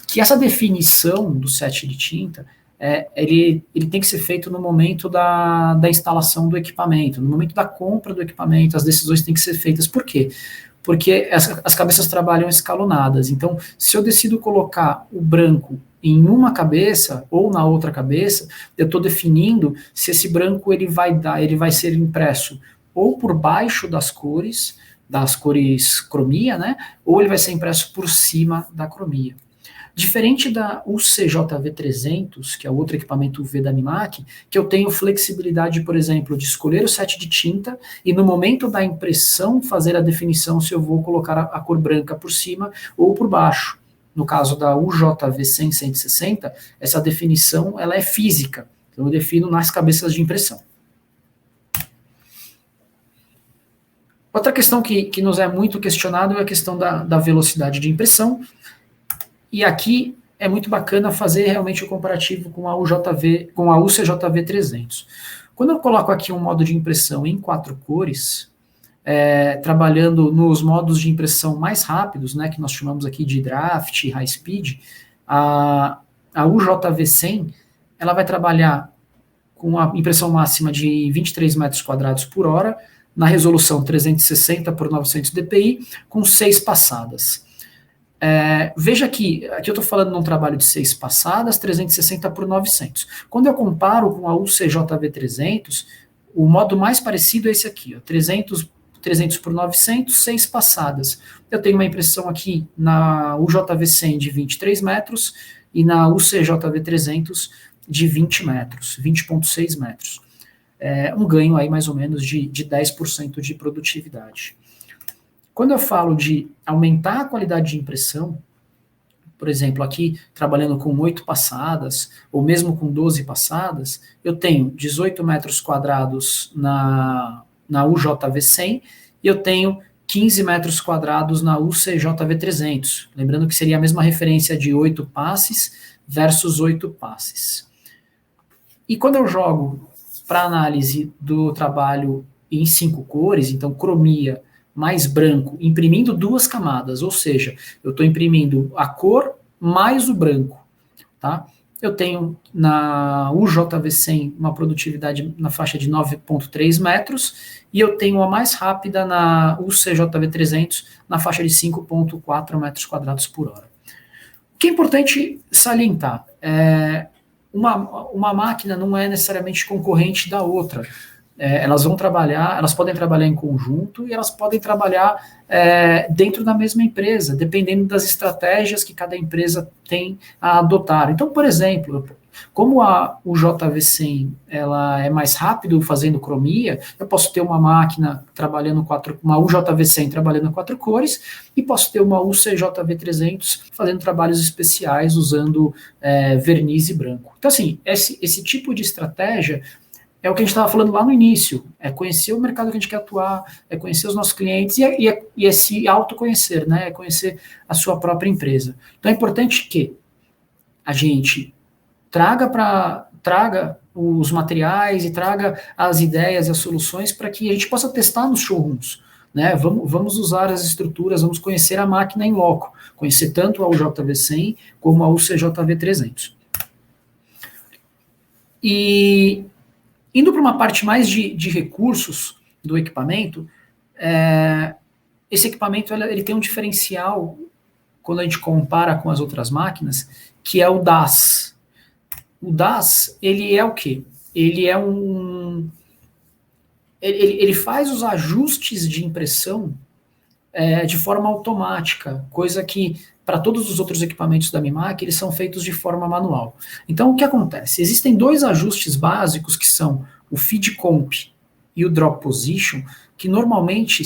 que essa definição do set de tinta, ele tem que ser feito no momento da instalação do equipamento, no momento da compra do equipamento, as decisões têm que ser feitas. Por quê? porque as cabeças trabalham escalonadas. Então, se eu decido colocar o branco em uma cabeça ou na outra cabeça, eu estou definindo se esse branco ele vai ser impresso ou por baixo das cores cromia, né? Ou ele vai ser impresso por cima da cromia. Diferente da UCJV300, que é o outro equipamento UV da Mimac, que eu tenho flexibilidade, por exemplo, de escolher o set de tinta e no momento da impressão fazer a definição se eu vou colocar a cor branca por cima ou por baixo. No caso da UJV100-160, essa definição ela é física, então eu defino nas cabeças de impressão. Outra questão que nos é muito questionado é a questão da velocidade de impressão. E aqui é muito bacana fazer realmente o comparativo com a UCJV300. Quando eu coloco aqui um modo de impressão em 4 cores, trabalhando nos modos de impressão mais rápidos, né, que nós chamamos aqui de draft, high speed, a UJV100, ela vai trabalhar com a impressão máxima de 23 metros quadrados por hora, na resolução 360 por 900 dpi, com 6 passadas. Veja aqui eu estou falando num trabalho de 6 passadas, 360 por 900. Quando eu comparo com a UCJV300, o modo mais parecido é esse aqui, ó, 300 por 900, 6 passadas. Eu tenho uma impressão aqui na UJV100 de 23 metros e na UCJV300 de 20 metros, 20,6 metros. Um ganho aí mais ou menos de 10% de produtividade. Quando eu falo de aumentar a qualidade de impressão, por exemplo, aqui trabalhando com 8 passadas, ou mesmo com 12 passadas, eu tenho 18 metros quadrados na UJV100 e eu tenho 15 metros quadrados na UCJV300. Lembrando que seria a mesma referência de 8 passes versus 8 passes. E quando eu jogo para análise do trabalho em 5 cores, então cromia mais branco, imprimindo 2 camadas, ou seja, eu estou imprimindo a cor mais o branco, tá? Eu tenho na UJV100 uma produtividade na faixa de 9,3 metros, e eu tenho a mais rápida na UCJV300 na faixa de 5,4 metros quadrados por hora. O que é importante salientar, uma máquina não é necessariamente concorrente da outra. Elas podem trabalhar em conjunto e elas podem trabalhar dentro da mesma empresa, dependendo das estratégias que cada empresa tem a adotar. Então, por exemplo, como a UJV100 ela é mais rápido fazendo cromia, eu posso ter uma máquina trabalhando uma UJV100 trabalhando 4 cores e posso ter uma UCJV300 fazendo trabalhos especiais usando verniz e branco. Então, assim, esse tipo de estratégia é o que a gente estava falando lá no início, é conhecer o mercado que a gente quer atuar, é conhecer os nossos clientes e é se autoconhecer, né? É conhecer a sua própria empresa. Então é importante que a gente traga os materiais e traga as ideias e as soluções para que a gente possa testar nos showrooms. Né? Vamos usar as estruturas, vamos conhecer a máquina em loco, conhecer tanto a UJV100 como a UCJV300. E indo para uma parte mais de recursos do equipamento, esse equipamento ele tem um diferencial quando a gente compara com as outras máquinas, que é o DAS. O DAS, ele é o quê? Ele é ele faz os ajustes de impressão de forma automática, coisa que para todos os outros equipamentos da Mimac, eles são feitos de forma manual. Então, o que acontece? Existem 2 ajustes básicos, que são o Feed Comp e o Drop Position, que normalmente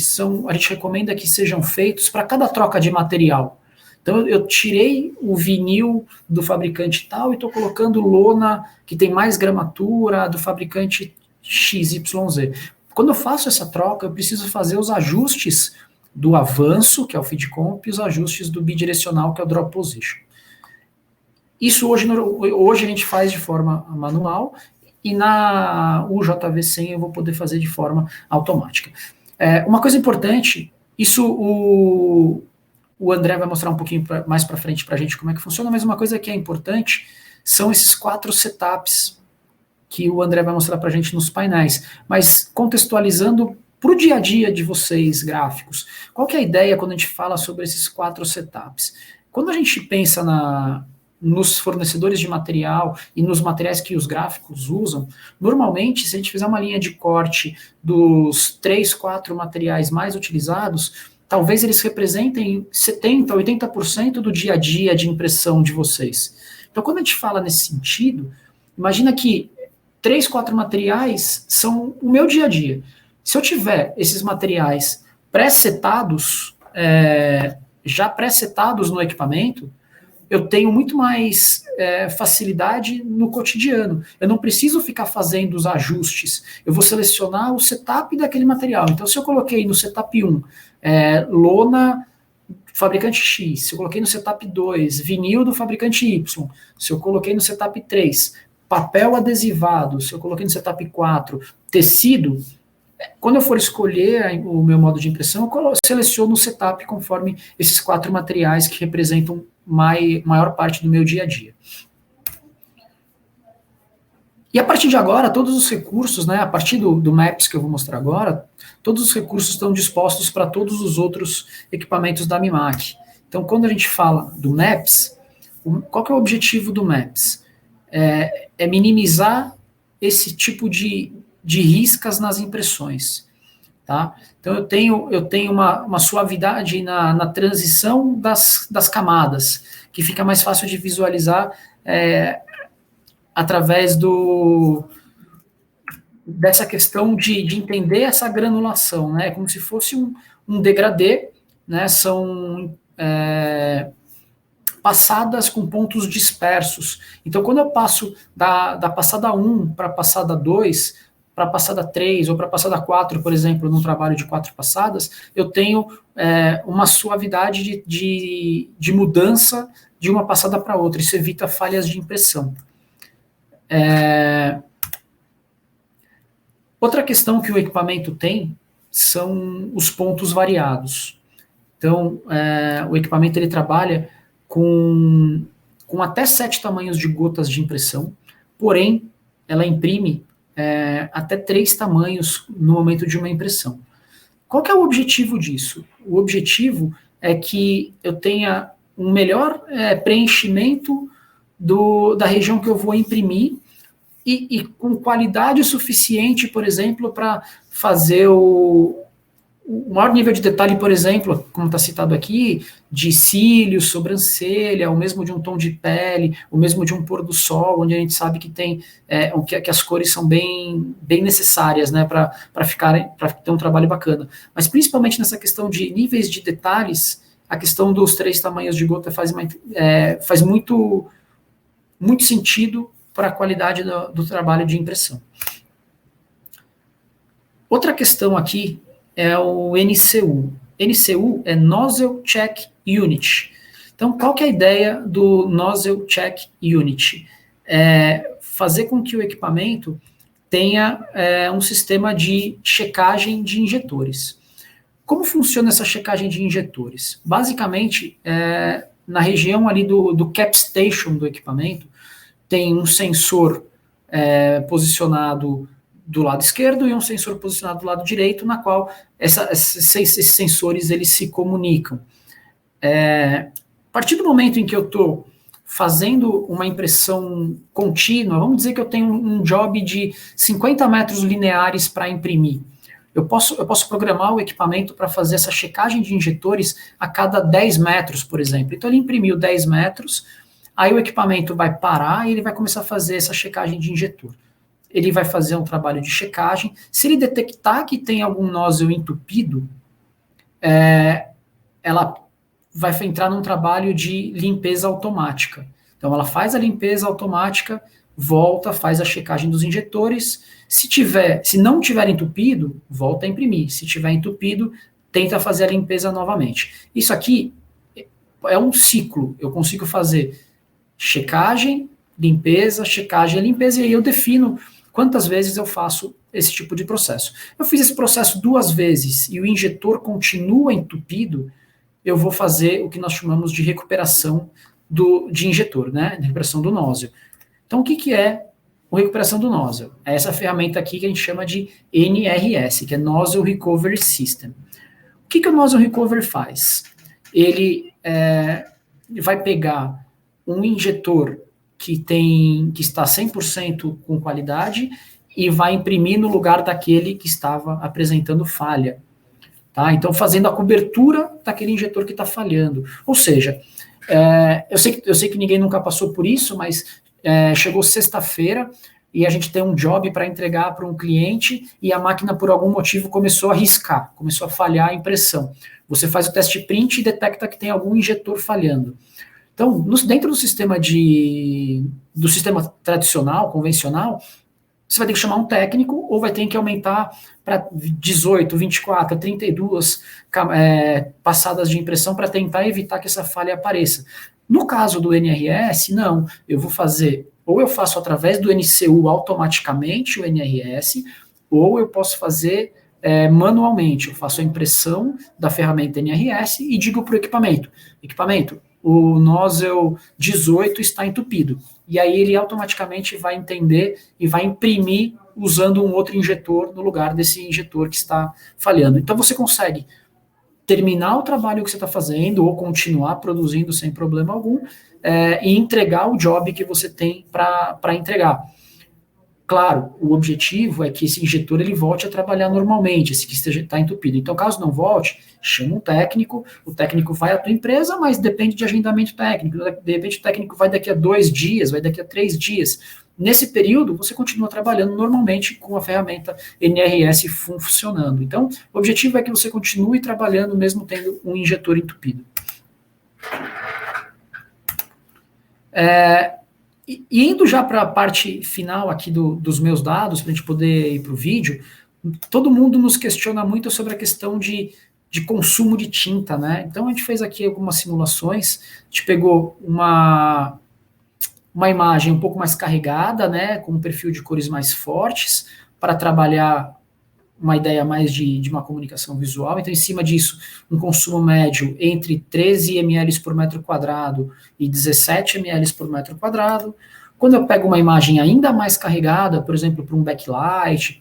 a gente recomenda que sejam feitos para cada troca de material. Então, eu tirei o vinil do fabricante tal e estou colocando lona que tem mais gramatura do fabricante XYZ. Quando eu faço essa troca, eu preciso fazer os ajustes do avanço, que é o feed comp, e os ajustes do bidirecional, que é o drop position. Isso hoje a gente faz de forma manual, e na UJV100 eu vou poder fazer de forma automática. Uma coisa importante, isso o André vai mostrar um pouquinho mais para frente para a gente como é que funciona, mas uma coisa que é importante são esses 4 setups que o André vai mostrar para a gente nos painéis, mas contextualizando Para o dia a dia de vocês, gráficos, qual que é a ideia quando a gente fala sobre esses 4 setups? Quando a gente pensa nos fornecedores de material e nos materiais que os gráficos usam, normalmente, se a gente fizer uma linha de corte dos 3, 4 materiais mais utilizados, talvez eles representem 70%, 80% do dia a dia de impressão de vocês. Então, quando a gente fala nesse sentido, imagina que 3, 4 materiais são o meu dia a dia. Se eu tiver esses materiais pré-setados, já pré-setados no equipamento, eu tenho muito mais facilidade no cotidiano. Eu não preciso ficar fazendo os ajustes. Eu vou selecionar o setup daquele material. Então, se eu coloquei no setup 1, lona fabricante X, se eu coloquei no setup 2, vinil do fabricante Y, se eu coloquei no setup 3, papel adesivado, se eu coloquei no setup 4, tecido, quando eu for escolher o meu modo de impressão, eu seleciono o setup conforme esses 4 materiais que representam maior parte do meu dia a dia. E a partir de agora, todos os recursos, né, a partir do Maps que eu vou mostrar agora, todos os recursos estão dispostos para todos os outros equipamentos da Mimac. Então, quando a gente fala do Maps, qual que é o objetivo do Maps? É minimizar esse tipo de riscas nas impressões. Tá? Então, eu tenho uma suavidade na transição das camadas, que fica mais fácil de visualizar através dessa questão de entender essa granulação, né? Como se fosse um degradê, né? São passadas com pontos dispersos. Então, quando eu passo da passada 1 para a passada 2, para a passada 3 ou para a passada 4, por exemplo, num trabalho de 4 passadas, eu tenho uma suavidade de mudança de uma passada para outra. Isso evita falhas de impressão. Outra questão que o equipamento tem são os pontos variados. Então, o equipamento ele trabalha com até 7 tamanhos de gotas de impressão, porém, ela imprime até 3 tamanhos no momento de uma impressão. Qual que é o objetivo disso? O objetivo é que eu tenha um melhor preenchimento da região que eu vou imprimir e com qualidade suficiente, por exemplo, para fazer o maior nível de detalhe, por exemplo, como está citado aqui, de cílios, sobrancelha, o mesmo de um tom de pele, o mesmo de um pôr do sol, onde a gente sabe que tem que as cores são bem necessárias, né, para ter um trabalho bacana. Mas principalmente nessa questão de níveis de detalhes, a questão dos 3 tamanhos de gota faz muito sentido para a qualidade do trabalho de impressão. Outra questão aqui é o NCU. NCU é Nozzle Check Unit. Então, qual que é a ideia do Nozzle Check Unit? É fazer com que o equipamento tenha um sistema de checagem de injetores. Como funciona essa checagem de injetores? Basicamente, na região ali do cap station do equipamento, tem um sensor posicionado do lado esquerdo e um sensor posicionado do lado direito, na qual esses sensores eles se comunicam. A partir do momento em que eu estou fazendo uma impressão contínua, vamos dizer que eu tenho um job de 50 metros lineares para imprimir. Eu posso programar o equipamento para fazer essa checagem de injetores a cada 10 metros, por exemplo. Então, ele imprimiu 10 metros, aí o equipamento vai parar e ele vai começar a fazer essa checagem de injetor. Ele vai fazer um trabalho de checagem. Se ele detectar que tem algum nozzle entupido, ela vai entrar num trabalho de limpeza automática. Então, ela faz a limpeza automática, volta, faz a checagem dos injetores. Se não tiver entupido, volta a imprimir. Se tiver entupido, tenta fazer a limpeza novamente. Isso aqui é um ciclo. Eu consigo fazer checagem, limpeza, checagem e limpeza, e aí eu defino quantas vezes eu faço esse tipo de processo. Eu fiz esse processo 2 vezes e o injetor continua entupido, eu vou fazer o que nós chamamos de recuperação de injetor, né? Recuperação do nozzle. Então, o que é com recuperação do nozzle. É essa ferramenta aqui que a gente chama de NRS, que é Nozzle Recovery System. O que o Nozzle Recovery faz? Ele vai pegar um injetor que está 100% com qualidade e vai imprimir no lugar daquele que estava apresentando falha. Tá? Então, fazendo a cobertura daquele injetor que está falhando. Ou seja, eu sei que ninguém nunca passou por isso, mas chegou sexta-feira e a gente tem um job para entregar para um cliente e a máquina, por algum motivo, começou a riscar, começou a falhar a impressão. Você faz o teste print e detecta que tem algum injetor falhando. Então, dentro do sistema tradicional, convencional, você vai ter que chamar um técnico ou vai ter que aumentar para 18, 24, 32 passadas de impressão para tentar evitar que essa falha apareça. No caso do NRS, não. Eu vou fazer, ou eu faço através do NCU automaticamente o NRS, ou eu posso fazer manualmente. Eu faço a impressão da ferramenta NRS e digo para o equipamento, o nozzle 18 está entupido. E aí ele automaticamente vai entender e vai imprimir usando um outro injetor no lugar desse injetor que está falhando. Então você consegue terminar o trabalho que você está fazendo ou continuar produzindo sem problema algum e entregar o job que você tem para entregar. Claro, o objetivo é que esse injetor ele volte a trabalhar normalmente, esse que está entupido. Então, caso não volte, chama um técnico, o técnico vai à tua empresa, mas depende de agendamento técnico. De repente, o técnico vai daqui a 2 dias, vai daqui a 3 dias. Nesse período, você continua trabalhando normalmente com a ferramenta NRS funcionando. Então, o objetivo é que você continue trabalhando mesmo tendo um injetor entupido. E indo já para a parte final aqui dos meus dados, para a gente poder ir para o vídeo, todo mundo nos questiona muito sobre a questão de consumo de tinta, né? Então a gente fez aqui algumas simulações, a gente pegou uma imagem um pouco mais carregada, né, com um perfil de cores mais fortes, para trabalhar uma ideia mais de uma comunicação visual. Então, em cima disso, um consumo médio entre 13 ml por metro quadrado e 17 ml por metro quadrado. Quando eu pego uma imagem ainda mais carregada, por exemplo, para um backlight,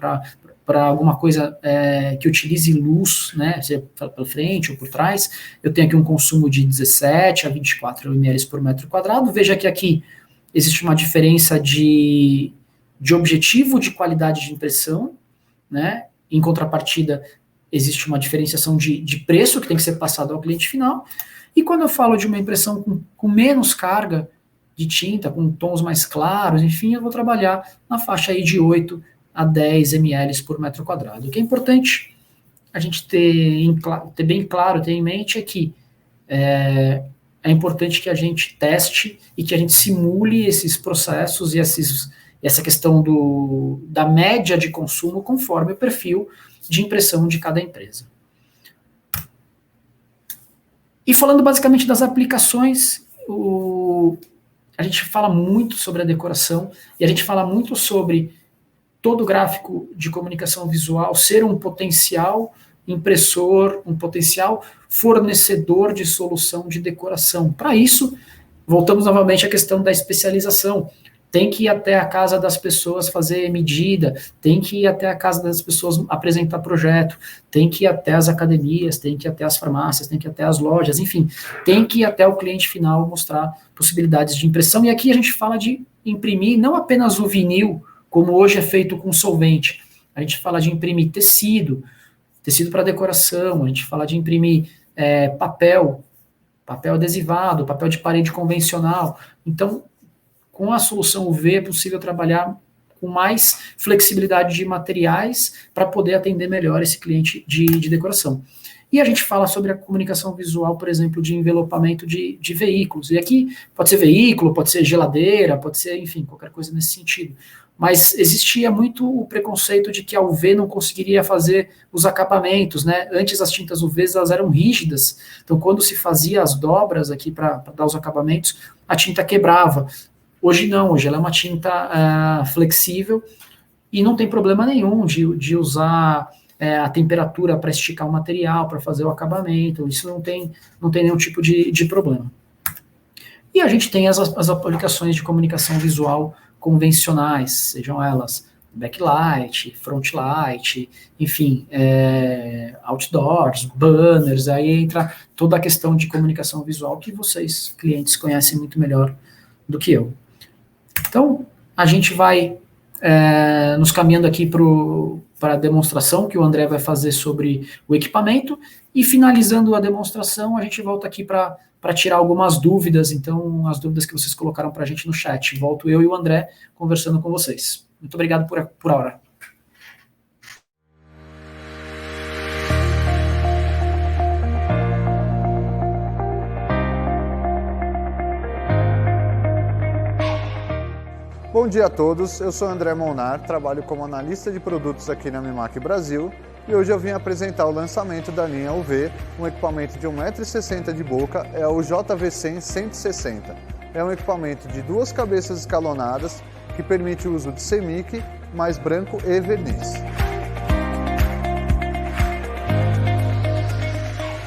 para alguma coisa que utilize luz, né, seja pela frente ou por trás, eu tenho aqui um consumo de 17 a 24 ml por metro quadrado. Veja que aqui existe uma diferença de objetivo de qualidade de impressão, né? Em contrapartida, existe uma diferenciação de preço que tem que ser passado ao cliente final. E quando eu falo de uma impressão com menos carga de tinta, com tons mais claros, enfim, eu vou trabalhar na faixa aí de 8 a 10 ml por metro quadrado. O que é importante a gente ter bem claro, ter em mente, é que é importante que a gente teste e que a gente simule esses processos e essa questão da média de consumo conforme o perfil de impressão de cada empresa. E falando basicamente das aplicações, a gente fala muito sobre a decoração e a gente fala muito sobre todo gráfico de comunicação visual ser um potencial impressor, um potencial fornecedor de solução de decoração. Para isso, voltamos novamente à questão da especialização. Tem que ir até a casa das pessoas fazer medida, tem que ir até a casa das pessoas apresentar projeto, tem que ir até as academias, tem que ir até as farmácias, tem que ir até as lojas, enfim, tem que ir até o cliente final mostrar possibilidades de impressão. E aqui a gente fala de imprimir não apenas o vinil, como hoje é feito com solvente, a gente fala de imprimir tecido para decoração, a gente fala de imprimir papel adesivado, papel de parede convencional. Então, com a solução UV é possível trabalhar com mais flexibilidade de materiais para poder atender melhor esse cliente de decoração. E a gente fala sobre a comunicação visual, por exemplo, de envelopamento de veículos. E aqui pode ser veículo, pode ser geladeira, pode ser, enfim, qualquer coisa nesse sentido. Mas existia muito o preconceito de que a UV não conseguiria fazer os acabamentos, né? Antes as tintas UVs elas eram rígidas, então quando se fazia as dobras aqui para dar os acabamentos, a tinta quebrava. Hoje não, hoje ela é uma tinta flexível e não tem problema nenhum de usar a temperatura para esticar o material, para fazer o acabamento, isso não tem nenhum tipo de problema. E a gente tem as aplicações de comunicação visual convencionais, sejam elas backlight, frontlight, enfim, outdoors, banners, aí entra toda a questão de comunicação visual que vocês, clientes, conhecem muito melhor do que eu. Então, a gente vai nos caminhando aqui para a demonstração que o André vai fazer sobre o equipamento, e finalizando a demonstração, a gente volta aqui para tirar algumas dúvidas, então, as dúvidas que vocês colocaram para a gente no chat. Volto eu e o André conversando com vocês. Muito obrigado por hora. Bom dia a todos, eu sou André Molnar, trabalho como analista de produtos aqui na Mimac Brasil e hoje eu vim apresentar o lançamento da linha UV, um equipamento de 1,60 m de boca, é o JV100 160. É um equipamento de 2 cabeças escalonadas que permite o uso de semic, mais branco e verniz.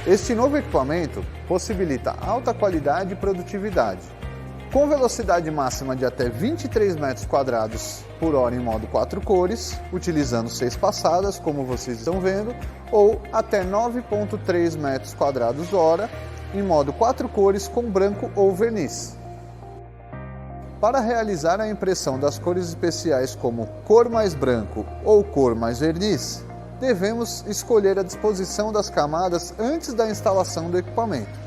Este novo equipamento possibilita alta qualidade e produtividade. Com velocidade máxima de até 23 metros quadrados por hora em modo 4 cores, utilizando 6 passadas, como vocês estão vendo, ou até 9,3 metros quadrados hora em modo 4 cores com branco ou verniz. Para realizar a impressão das cores especiais como cor mais branco ou cor mais verniz, devemos escolher a disposição das camadas antes da instalação do equipamento.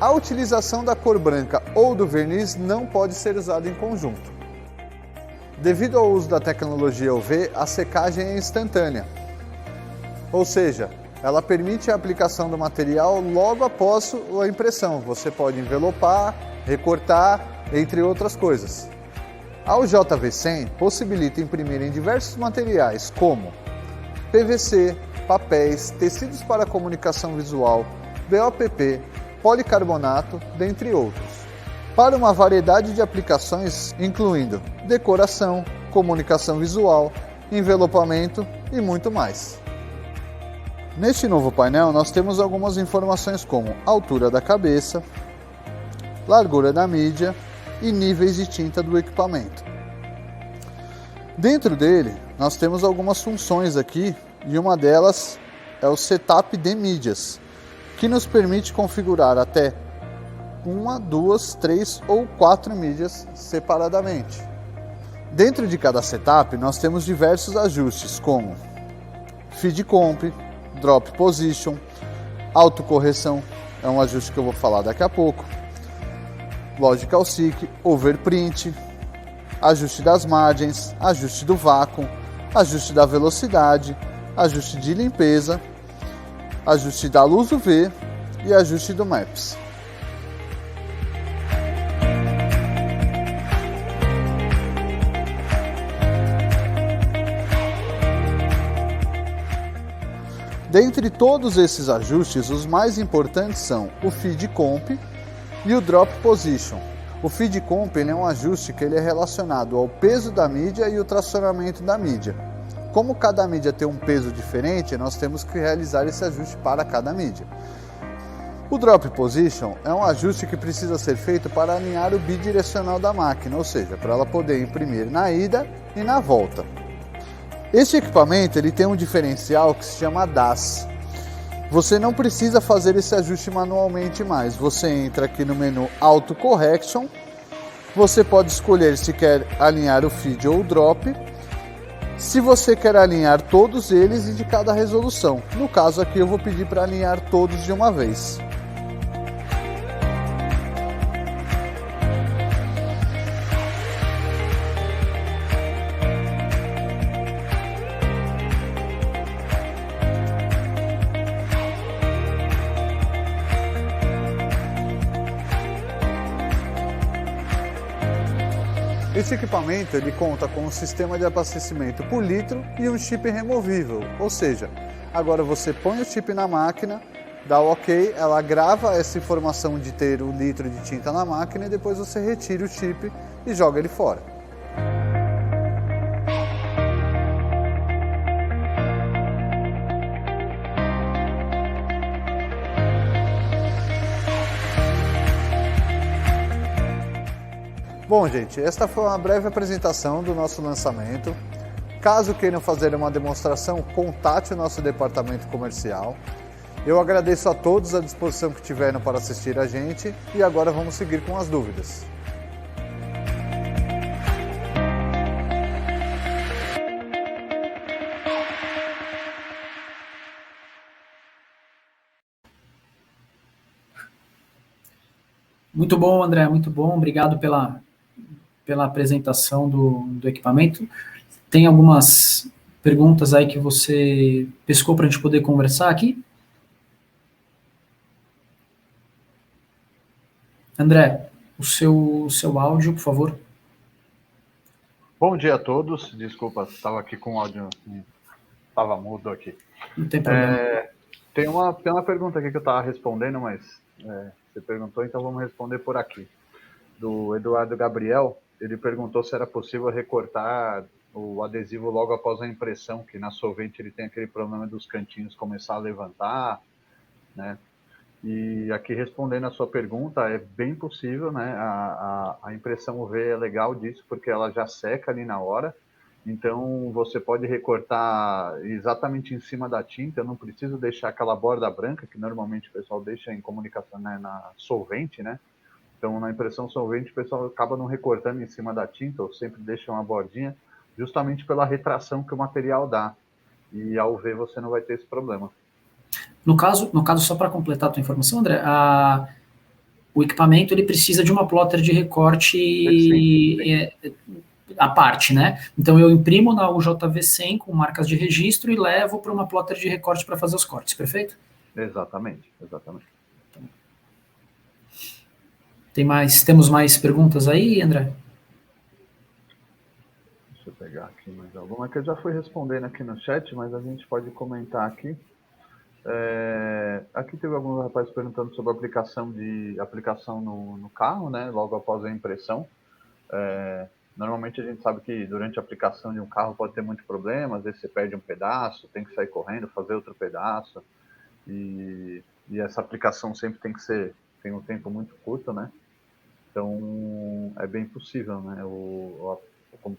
A utilização da cor branca ou do verniz não pode ser usada em conjunto. Devido ao uso da tecnologia UV, a secagem é instantânea, ou seja, ela permite a aplicação do material logo após a impressão. Você pode envelopar, recortar, entre outras coisas. A JV100 possibilita imprimir em diversos materiais como PVC, papéis, tecidos para comunicação visual, BOPP, policarbonato, dentre outros, para uma variedade de aplicações incluindo decoração, comunicação visual, envelopamento e muito mais. Neste novo painel nós temos algumas informações como altura da cabeça, largura da mídia e níveis de tinta do equipamento. Dentro dele nós temos algumas funções aqui e uma delas é o setup de mídias, que nos permite configurar até 1, 2, 3 ou 4 mídias separadamente. Dentro de cada setup nós temos diversos ajustes como feed comp, drop position, autocorreção, é um ajuste que eu vou falar daqui a pouco, logical seek, overprint, ajuste das margens, ajuste do vácuo, ajuste da velocidade, ajuste de limpeza, ajuste da luz UV e ajuste do Maps. Dentre todos esses ajustes, os mais importantes são o feed comp e o drop position. O feed comp é um ajuste que ele é relacionado ao peso da mídia e o tracionamento da mídia. Como cada mídia tem um peso diferente, nós temos que realizar esse ajuste para cada mídia. O Drop Position é um ajuste que precisa ser feito para alinhar o bidirecional da máquina, ou seja, para ela poder imprimir na ida e na volta. Este equipamento ele tem um diferencial que se chama DAS. Você não precisa fazer esse ajuste manualmente mais. Você entra aqui no menu Auto Correction, você pode escolher se quer alinhar o feed ou o drop, se você quer alinhar todos eles e de cada resolução. No caso aqui eu vou pedir para alinhar todos de uma vez. Esse equipamento ele conta com um sistema de abastecimento por litro e um chip removível, ou seja, agora você põe o chip na máquina, dá o OK, ela grava essa informação de ter o litro de tinta na máquina e depois você retira o chip e joga ele fora. Bom, gente, esta foi uma breve apresentação do nosso lançamento. Caso queiram fazer uma demonstração, contate o nosso departamento comercial. Eu agradeço a todos a disposição que tiveram para assistir a gente e agora vamos seguir com as dúvidas. Muito bom, André, muito bom. Obrigado pela apresentação do equipamento. Tem algumas perguntas aí que você pescou para a gente poder conversar aqui? André, o seu áudio, por favor. Bom dia a todos. Desculpa, estava aqui com o áudio, estava mudo aqui. Não tem problema. Tem uma pergunta aqui que eu estava respondendo, mas você perguntou, então vamos responder por aqui. Do Eduardo Gabriel, ele perguntou se era possível recortar o adesivo logo após a impressão, que na solvente ele tem aquele problema dos cantinhos começar a levantar, né? E aqui respondendo a sua pergunta, é bem possível, né? A impressão UV é legal disso, porque ela já seca ali na hora, então você pode recortar exatamente em cima da tinta, eu não preciso deixar aquela borda branca, que normalmente o pessoal deixa em comunicação, né, na solvente, né? Então na impressão solvente o pessoal acaba não recortando em cima da tinta, ou sempre deixa uma bordinha, justamente pela retração que o material dá, e ao UV você não vai ter esse problema. No caso, só para completar a tua informação, André, o equipamento ele precisa de uma plotter de recorte à parte, né? Então eu imprimo na UJV100 com marcas de registro e levo para uma plotter de recorte para fazer os cortes, perfeito? Exatamente. Temos mais perguntas aí, André? Deixa eu pegar aqui mais alguma, que eu já fui respondendo aqui no chat, mas a gente pode comentar aqui. Aqui teve alguns rapazes perguntando sobre a aplicação no carro, né, logo após a impressão. Normalmente a gente sabe que durante a aplicação de um carro pode ter muitos problemas, às vezes você perde um pedaço, tem que sair correndo, fazer outro pedaço, e essa aplicação sempre tem um tempo muito curto, né? Então é bem possível, né?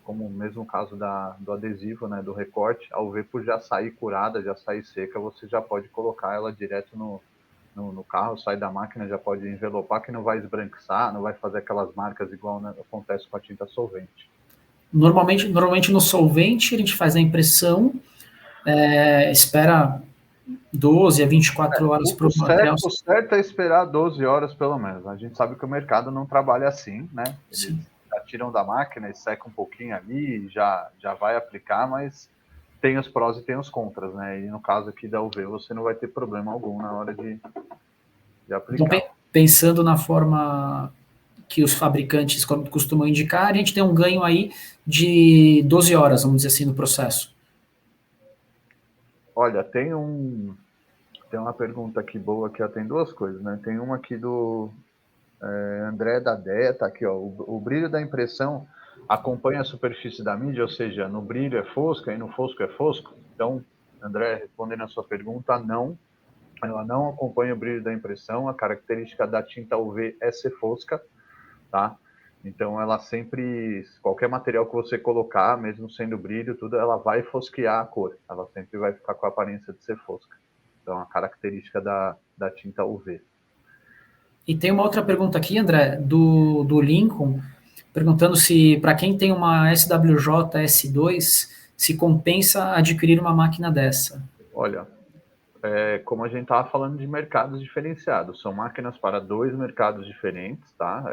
Como o mesmo caso do adesivo, né, do recorte, a UV por já sair curada, já sair seca, você já pode colocar ela direto no carro, sai da máquina, já pode envelopar, que não vai esbranquiçar, não vai fazer aquelas marcas igual, né, acontece com a tinta solvente. Normalmente no solvente a gente faz a impressão, espera 12 a 24 horas para o material. O certo é esperar 12 horas pelo menos. A gente sabe que o mercado não trabalha assim, né? Eles já tiram da máquina e seca um pouquinho ali, já vai aplicar, mas tem os prós e tem os contras, né? E no caso aqui da UV, você não vai ter problema algum na hora de aplicar. Então, pensando na forma que os fabricantes costumam indicar, a gente tem um ganho aí de 12 horas, vamos dizer assim, no processo. Olha, tem uma pergunta aqui boa, que tem duas coisas, né? Tem uma aqui do André da Deia, tá aqui, ó. O brilho da impressão acompanha a superfície da mídia, ou seja, no brilho é fosca e no fosco é fosco? Então, André, respondendo a sua pergunta, não. Ela não acompanha o brilho da impressão, a característica da tinta UV é ser fosca, tá? Então, ela sempre, qualquer material que você colocar, mesmo sendo brilho, tudo, ela vai fosquear a cor. Ela sempre vai ficar com a aparência de ser fosca. Então, a característica da tinta UV. E tem uma outra pergunta aqui, André, do Lincoln, perguntando se, para quem tem uma SWJ S2, se compensa adquirir uma máquina dessa. Olha, como a gente estava falando de mercados diferenciados, são máquinas para dois mercados diferentes, tá?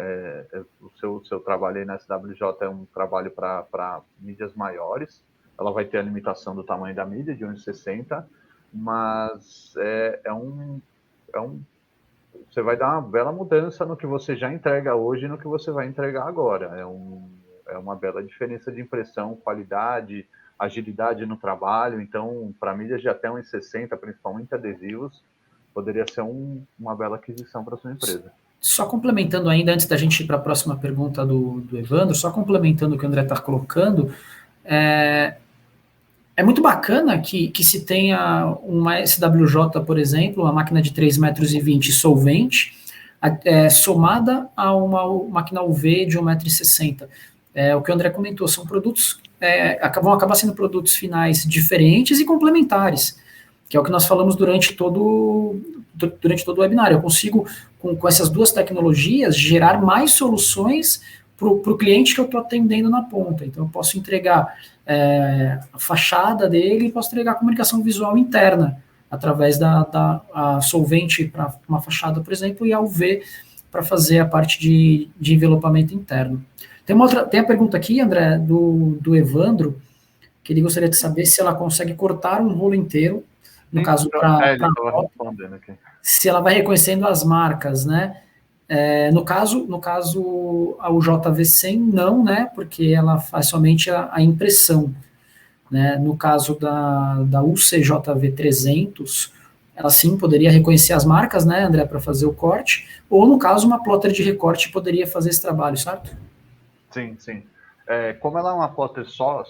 O seu trabalho aí na SWJ é um trabalho para mídias maiores, ela vai ter a limitação do tamanho da mídia, de 1,60, mas você vai dar uma bela mudança no que você já entrega hoje e no que você vai entregar agora. É uma bela diferença de impressão, qualidade, agilidade no trabalho. Então, para mídias de até 1,60, principalmente adesivos, poderia ser uma bela aquisição para a sua empresa. Só complementando ainda, antes da gente ir para a próxima pergunta do Evandro, só complementando o que o André está colocando, é muito bacana que se tenha uma SWJ, por exemplo, uma máquina de 3,20 m solvente, somada a uma máquina UV de 1,60 m. O que o André comentou, são produtos, vão acabar sendo produtos finais diferentes e complementares, que é o que nós falamos durante todo o webinar. Eu consigo, com essas duas tecnologias, gerar mais soluções para o cliente que eu estou atendendo na ponta. Então, eu posso entregar a fachada dele e posso entregar a comunicação visual interna, através a solvente para uma fachada, por exemplo, e a UV para fazer a parte de envelopamento interno. Tem a pergunta aqui, André, do Evandro, que ele gostaria de saber se ela consegue cortar um rolo inteiro, no caso, se ela vai reconhecendo as marcas, né? No caso, o JV100 não, né? Porque ela faz somente a impressão. Né? No caso da UCJV300, ela sim poderia reconhecer as marcas, né, André, para fazer o corte, ou no caso uma plotter de recorte poderia fazer esse trabalho, certo? Sim. Como ela é uma plotter só,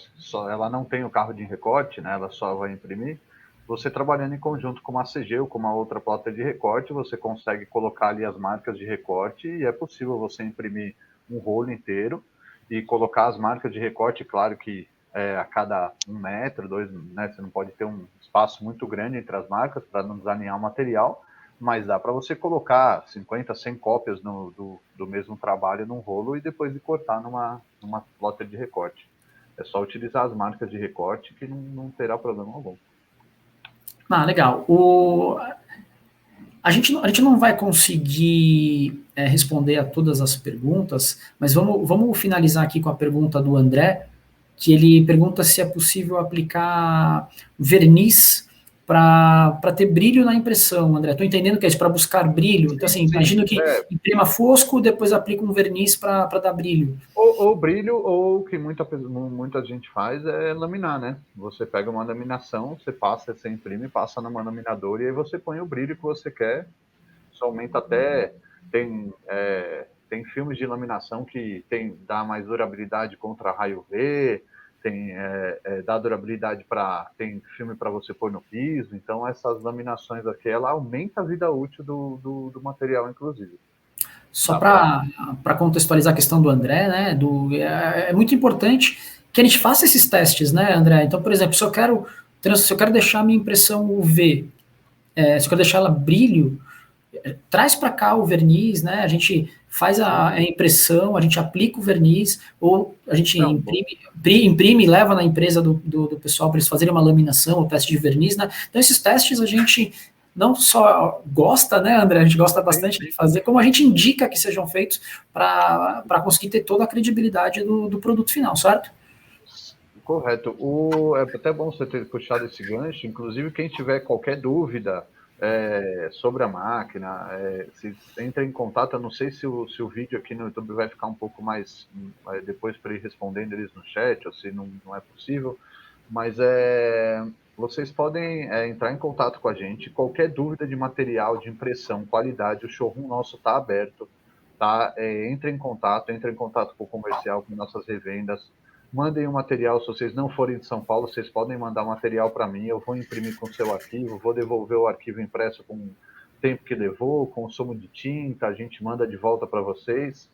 ela não tem o carro de recorte, né, ela só vai imprimir, você trabalhando em conjunto com uma CG ou com uma outra plotter de recorte, você consegue colocar ali as marcas de recorte e é possível você imprimir um rolo inteiro e colocar as marcas de recorte, claro que a cada 1 metro, 2, né, você não pode ter um espaço muito grande entre as marcas para não desalinhar o material, mas dá para você colocar 50, 100 cópias do mesmo trabalho num rolo e depois de cortar numa plotter de recorte. É só utilizar as marcas de recorte que não terá problema algum. Legal. A gente não vai conseguir responder a todas as perguntas, mas vamos finalizar aqui com a pergunta do André, que ele pergunta se é possível aplicar verniz para ter brilho na impressão, André. Estou entendendo que é isso, para buscar brilho. Então, assim, imagino que imprima fosco, depois aplica um verniz para dar brilho. Ou brilho, ou o que muita gente faz é laminar, né? Você pega uma laminação, você imprime, passa numa laminadora e aí você põe o brilho que você quer. Isso aumenta até... Tem filmes de laminação que dá mais durabilidade contra raio UV, dá durabilidade tem filme para você pôr no piso, então essas laminações aqui, ela aumenta a vida útil do material, inclusive. Só para contextualizar a questão do André, né, é muito importante que a gente faça esses testes, né, André? Então, por exemplo, se eu quero deixar a minha impressão UV, se eu quero deixar ela brilho, traz para cá o verniz, né? A gente faz a impressão, a gente aplica o verniz, ou a gente imprime e leva na empresa do pessoal para eles fazerem uma laminação, o teste de verniz, né? Então, esses testes a gente não só gosta, né, André? A gente gosta bastante de fazer, como a gente indica que sejam feitos para conseguir ter toda a credibilidade do produto final, certo? Correto. É até bom você ter puxado esse gancho. Inclusive, quem tiver qualquer dúvida sobre a máquina, se entra em contato. Eu não sei se o vídeo aqui no YouTube vai ficar um pouco mais depois para ir respondendo eles no chat, ou se não é possível, mas vocês podem entrar em contato com a gente. Qualquer dúvida de material, de impressão, qualidade, o showroom nosso está aberto, tá? Entre em contato com o comercial, com nossas revendas. Mandem o material. Se vocês não forem de São Paulo, vocês podem mandar o material para mim, eu vou imprimir com o seu arquivo, vou devolver o arquivo impresso com o tempo que levou, consumo de tinta, a gente manda de volta para vocês.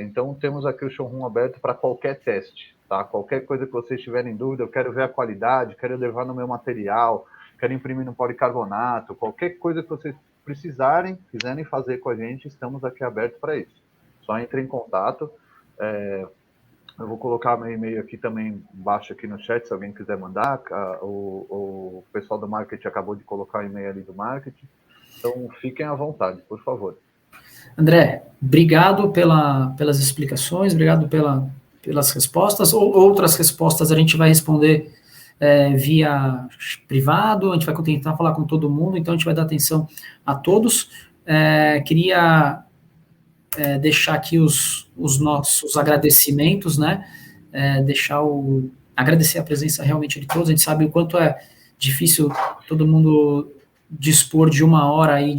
Então, temos aqui o showroom aberto para qualquer teste, tá? Qualquer coisa que vocês tiverem dúvida, eu quero ver a qualidade, quero levar no meu material, quero imprimir no policarbonato, qualquer coisa que vocês quiserem fazer com a gente, estamos aqui abertos para isso. Só entre em contato. Eu vou colocar meu e-mail aqui também embaixo aqui no chat, se alguém quiser mandar. O pessoal do marketing acabou de colocar o e-mail ali do marketing. Então, fiquem à vontade, por favor. André, obrigado pelas explicações, obrigado pelas respostas. Outras respostas a gente vai responder via privado, a gente vai tentar falar com todo mundo, então a gente vai dar atenção a todos. Queria deixar aqui os nossos agradecimentos, né? Agradecer a presença realmente de todos. A gente sabe o quanto é difícil todo mundo dispor de uma hora e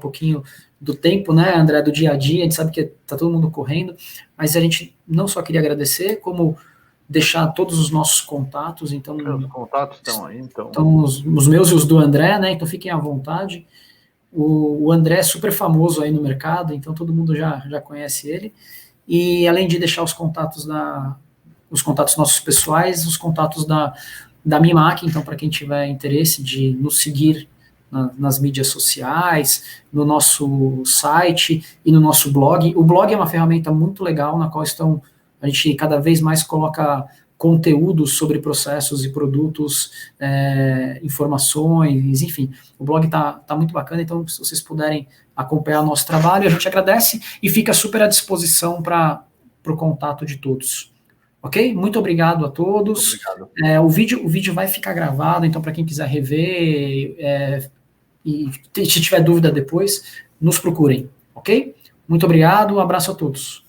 pouquinho do tempo, né, André, do dia a dia. A gente sabe que está todo mundo correndo, mas a gente não só queria agradecer, como deixar todos os nossos contatos. Então, os contatos estão aí, então. Os meus e os do André, né? Então fiquem à vontade. O André é super famoso aí no mercado, então todo mundo já conhece ele. E além de deixar os contatos nossos pessoais, os contatos da Mimac, então para quem tiver interesse de nos seguir nas mídias sociais, no nosso site e no nosso blog. O blog é uma ferramenta muito legal, na qual a gente cada vez mais coloca conteúdos sobre processos e produtos, informações, enfim. O blog tá muito bacana, então se vocês puderem acompanhar o nosso trabalho, a gente agradece e fica super à disposição para o contato de todos. Ok? Muito obrigado a todos. Obrigado. O vídeo vai ficar gravado, então para quem quiser rever e se tiver dúvida depois, nos procurem, ok? Muito obrigado, um abraço a todos.